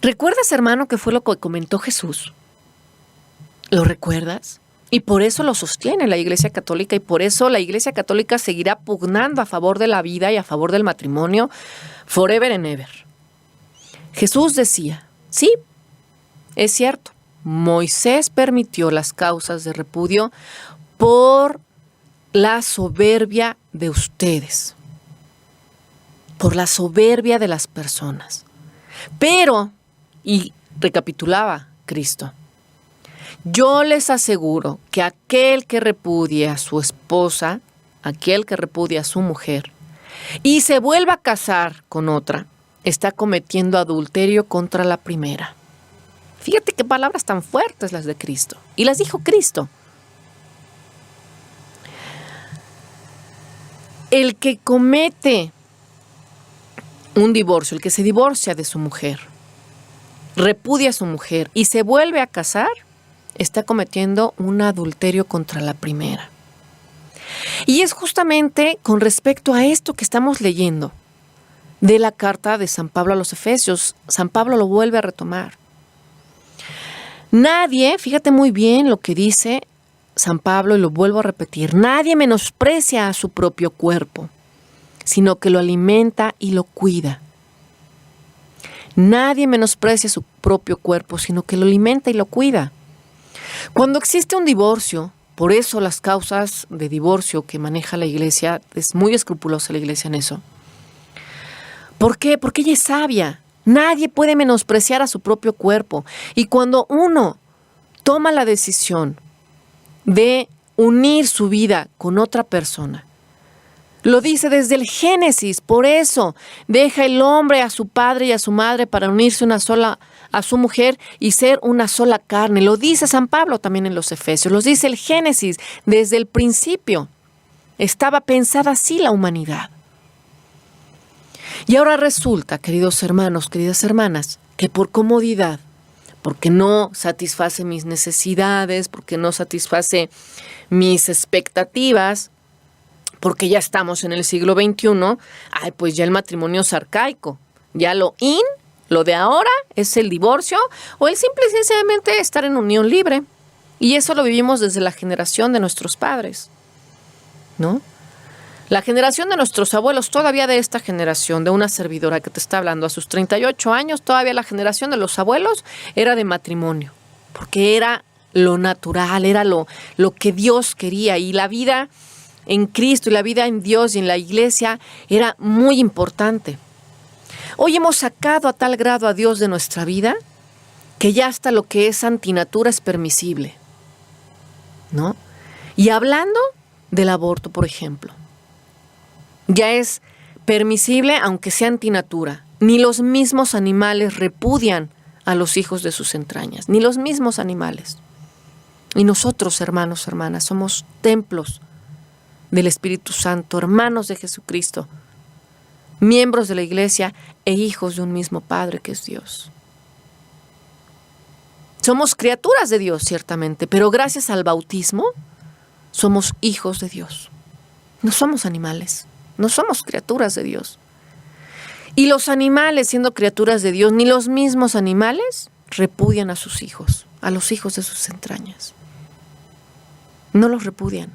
¿Recuerdas, hermano, qué fue lo que comentó Jesús? ¿Lo recuerdas? Y por eso lo sostiene la Iglesia Católica y por eso la Iglesia Católica seguirá pugnando a favor de la vida y a favor del matrimonio forever and ever. Jesús decía, sí, es cierto, Moisés permitió las causas de repudio por la soberbia de ustedes, por la soberbia de las personas. Pero, y recapitulaba Cristo, yo les aseguro que aquel que repudie a su esposa, aquel que repudie a su mujer, y se vuelva a casar con otra, está cometiendo adulterio contra la primera. Fíjate qué palabras tan fuertes las de Cristo. Y las dijo Cristo. El que comete un divorcio, el que se divorcia de su mujer, repudia a su mujer y se vuelve a casar, está cometiendo un adulterio contra la primera. Y es justamente con respecto a esto que estamos leyendo de la carta de San Pablo a los Efesios. San Pablo lo vuelve a retomar. Nadie, fíjate muy bien lo que dice San Pablo y lo vuelvo a repetir, nadie menosprecia a su propio cuerpo, sino que lo alimenta y lo cuida. Nadie menosprecia su propio cuerpo, sino que lo alimenta y lo cuida. Cuando existe un divorcio, por eso las causas de divorcio que maneja la Iglesia, es muy escrupulosa la Iglesia en eso. ¿Por qué? Porque ella es sabia. Nadie puede menospreciar a su propio cuerpo. Y cuando uno toma la decisión de unir su vida con otra persona, lo dice desde el Génesis, por eso deja el hombre a su padre y a su madre para unirse una sola a su mujer y ser una sola carne. Lo dice San Pablo también en los Efesios, lo dice el Génesis, desde el principio. Estaba pensada así la humanidad. Y ahora resulta, queridos hermanos, queridas hermanas, que por comodidad, porque no satisface mis necesidades, porque no satisface mis expectativas, porque ya estamos en el siglo XXI, pues ya el matrimonio es arcaico. Ya lo de ahora es el divorcio o el simple y sencillamente estar en unión libre. Y eso lo vivimos desde la generación de nuestros padres, ¿no? La generación de nuestros abuelos, todavía de esta generación, de una servidora que te está hablando a sus 38 años, todavía la generación de los abuelos era de matrimonio, porque era lo natural, era lo que Dios quería, y la vida en Cristo y la vida en Dios y en la Iglesia era muy importante. Hoy hemos sacado a tal grado a Dios de nuestra vida que ya hasta lo que es antinatura es permisible, ¿no? Y hablando del aborto, por ejemplo, ya es permisible aunque sea antinatura. Ni los mismos animales repudian a los hijos de sus entrañas, ni los mismos animales. Y nosotros, hermanos, hermanas, somos templos del Espíritu Santo, hermanos de Jesucristo, miembros de la Iglesia e hijos de un mismo Padre que es Dios. Somos criaturas de Dios, ciertamente, pero gracias al bautismo somos hijos de Dios. No somos animales, no somos criaturas de Dios. Y los animales, siendo criaturas de Dios, ni los mismos animales repudian a sus hijos, a los hijos de sus entrañas. No los repudian.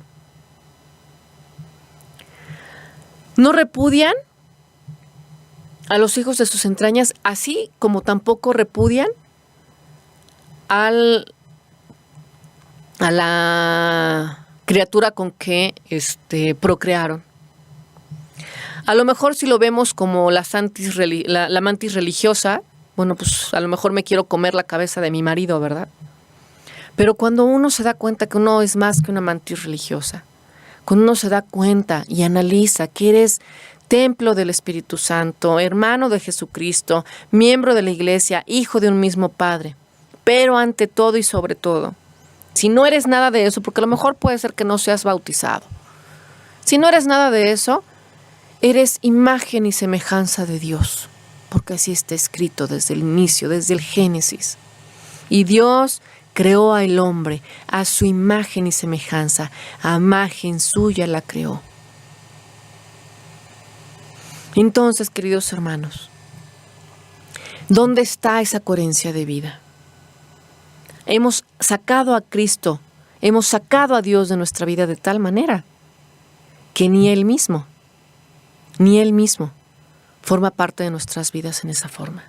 No repudian a los hijos de sus entrañas, así como tampoco repudian a la criatura con que procrearon. A lo mejor si lo vemos como la mantis religiosa, bueno, pues a lo mejor me quiero comer la cabeza de mi marido, ¿verdad? Pero cuando uno se da cuenta que uno es más que una mantis religiosa, cuando uno se da cuenta y analiza que eres templo del Espíritu Santo, hermano de Jesucristo, miembro de la Iglesia, hijo de un mismo Padre, pero ante todo y sobre todo, si no eres nada de eso, porque a lo mejor puede ser que no seas bautizado, si no eres nada de eso, eres imagen y semejanza de Dios, porque así está escrito desde el inicio, desde el Génesis. Y Dios creó al hombre a su imagen y semejanza, a imagen suya la creó. Entonces, queridos hermanos, ¿dónde está esa coherencia de vida? Hemos sacado a Cristo, hemos sacado a Dios de nuestra vida de tal manera que ni Él mismo forma parte de nuestras vidas en esa forma.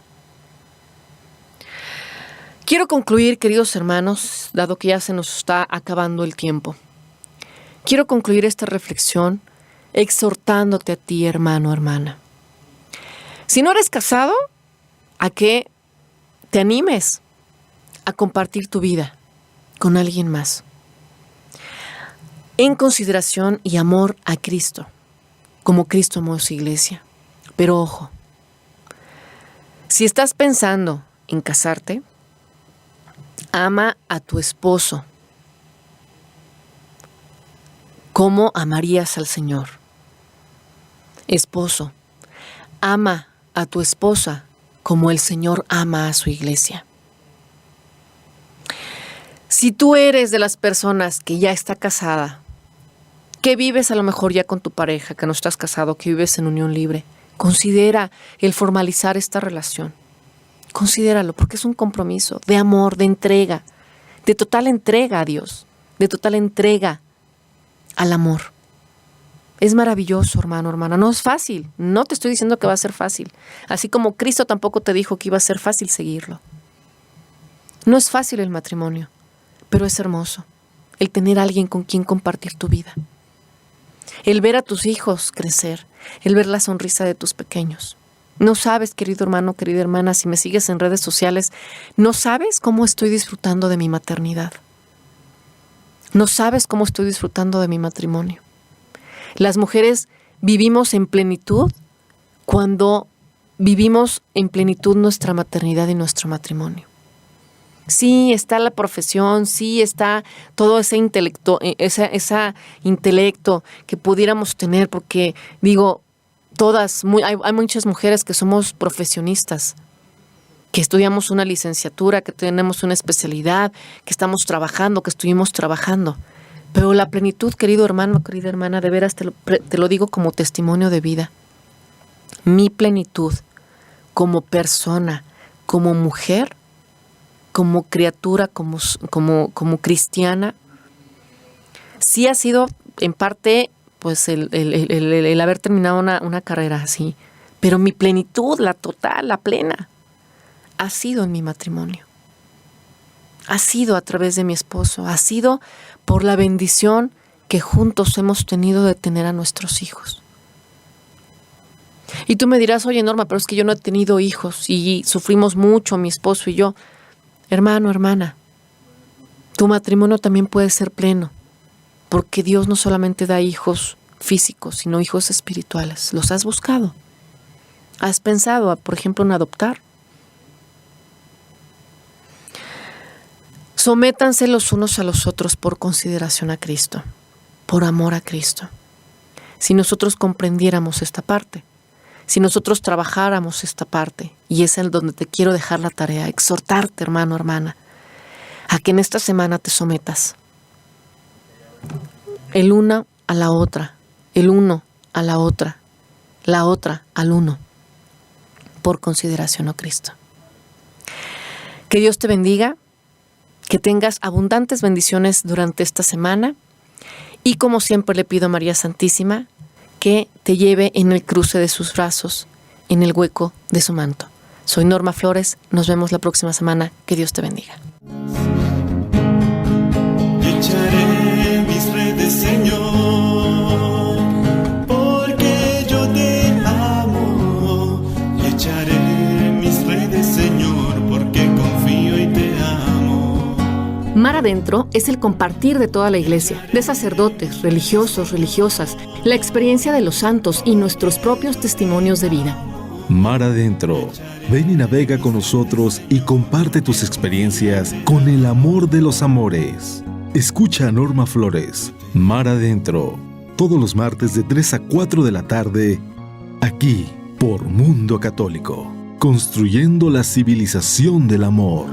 Quiero concluir, queridos hermanos, dado que ya se nos está acabando el tiempo. Quiero concluir esta reflexión exhortándote a ti, hermano, hermana. Si no eres casado, a que te animes a compartir tu vida con alguien más, en consideración y amor a Cristo, como Cristo amó a su iglesia. Pero ojo, si estás pensando en casarte, ama a tu esposo como amarías al Señor. Esposo, ama a tu esposa como el Señor ama a su iglesia. Si tú eres de las personas que ya está casada, que vives a lo mejor ya con tu pareja, que no estás casado, que vives en unión libre, considera el formalizar esta relación. Considéralo, porque es un compromiso de amor, de entrega, de total entrega a Dios, de total entrega al amor. Es maravilloso, hermano, hermana. No es fácil. No te estoy diciendo que va a ser fácil. Así como Cristo tampoco te dijo que iba a ser fácil seguirlo. No es fácil el matrimonio, pero es hermoso el tener a alguien con quien compartir tu vida. El ver a tus hijos crecer, el ver la sonrisa de tus pequeños. No sabes, querido hermano, querida hermana, si me sigues en redes sociales, no sabes cómo estoy disfrutando de mi maternidad. No sabes cómo estoy disfrutando de mi matrimonio. Las mujeres vivimos en plenitud cuando vivimos en plenitud nuestra maternidad y nuestro matrimonio. Sí, está la profesión, sí está todo ese intelecto que pudiéramos tener, porque digo, hay muchas mujeres que somos profesionistas, que estudiamos una licenciatura, que tenemos una especialidad, que estamos trabajando, que estuvimos trabajando. Pero la plenitud, querido hermano, querida hermana, de veras te lo digo como testimonio de vida. Mi plenitud como persona, como mujer, como criatura, como cristiana, sí ha sido en parte pues el haber terminado una carrera así, pero mi plenitud, la total, la plena, ha sido en mi matrimonio. Ha sido a través de mi esposo, ha sido por la bendición que juntos hemos tenido de tener a nuestros hijos. Y tú me dirás, oye Norma, pero es que yo no he tenido hijos y sufrimos mucho, mi esposo y yo. Hermano, hermana, tu matrimonio también puede ser pleno, porque Dios no solamente da hijos físicos, sino hijos espirituales. ¿Los has buscado? ¿Has pensado, por ejemplo, en adoptar? Sométanse los unos a los otros por consideración a Cristo, por amor a Cristo. Si nosotros comprendiéramos esta parte, si nosotros trabajáramos esta parte, y es en donde te quiero dejar la tarea, exhortarte, hermano, hermana, a que en esta semana te sometas. El una a la otra, el uno a la otra al uno, por consideración a Cristo. Que Dios te bendiga, que tengas abundantes bendiciones durante esta semana, y como siempre le pido a María Santísima que te lleve en el cruce de sus brazos, en el hueco de su manto. Soy Norma Flores, nos vemos la próxima semana, que Dios te bendiga. Y echaré mis redes, Señor, porque yo te amo. Y echaré mis redes, Señor, porque confío y te amo. Mar Adentro es el compartir de toda la iglesia, de sacerdotes, religiosos, religiosas, la experiencia de los santos y nuestros propios testimonios de vida. Mar Adentro, ven y navega con nosotros y comparte tus experiencias con el amor de los amores. Escucha a Norma Flores, Mar Adentro, todos los martes de 3 a 4 de la tarde, aquí por Mundo Católico, construyendo la civilización del amor.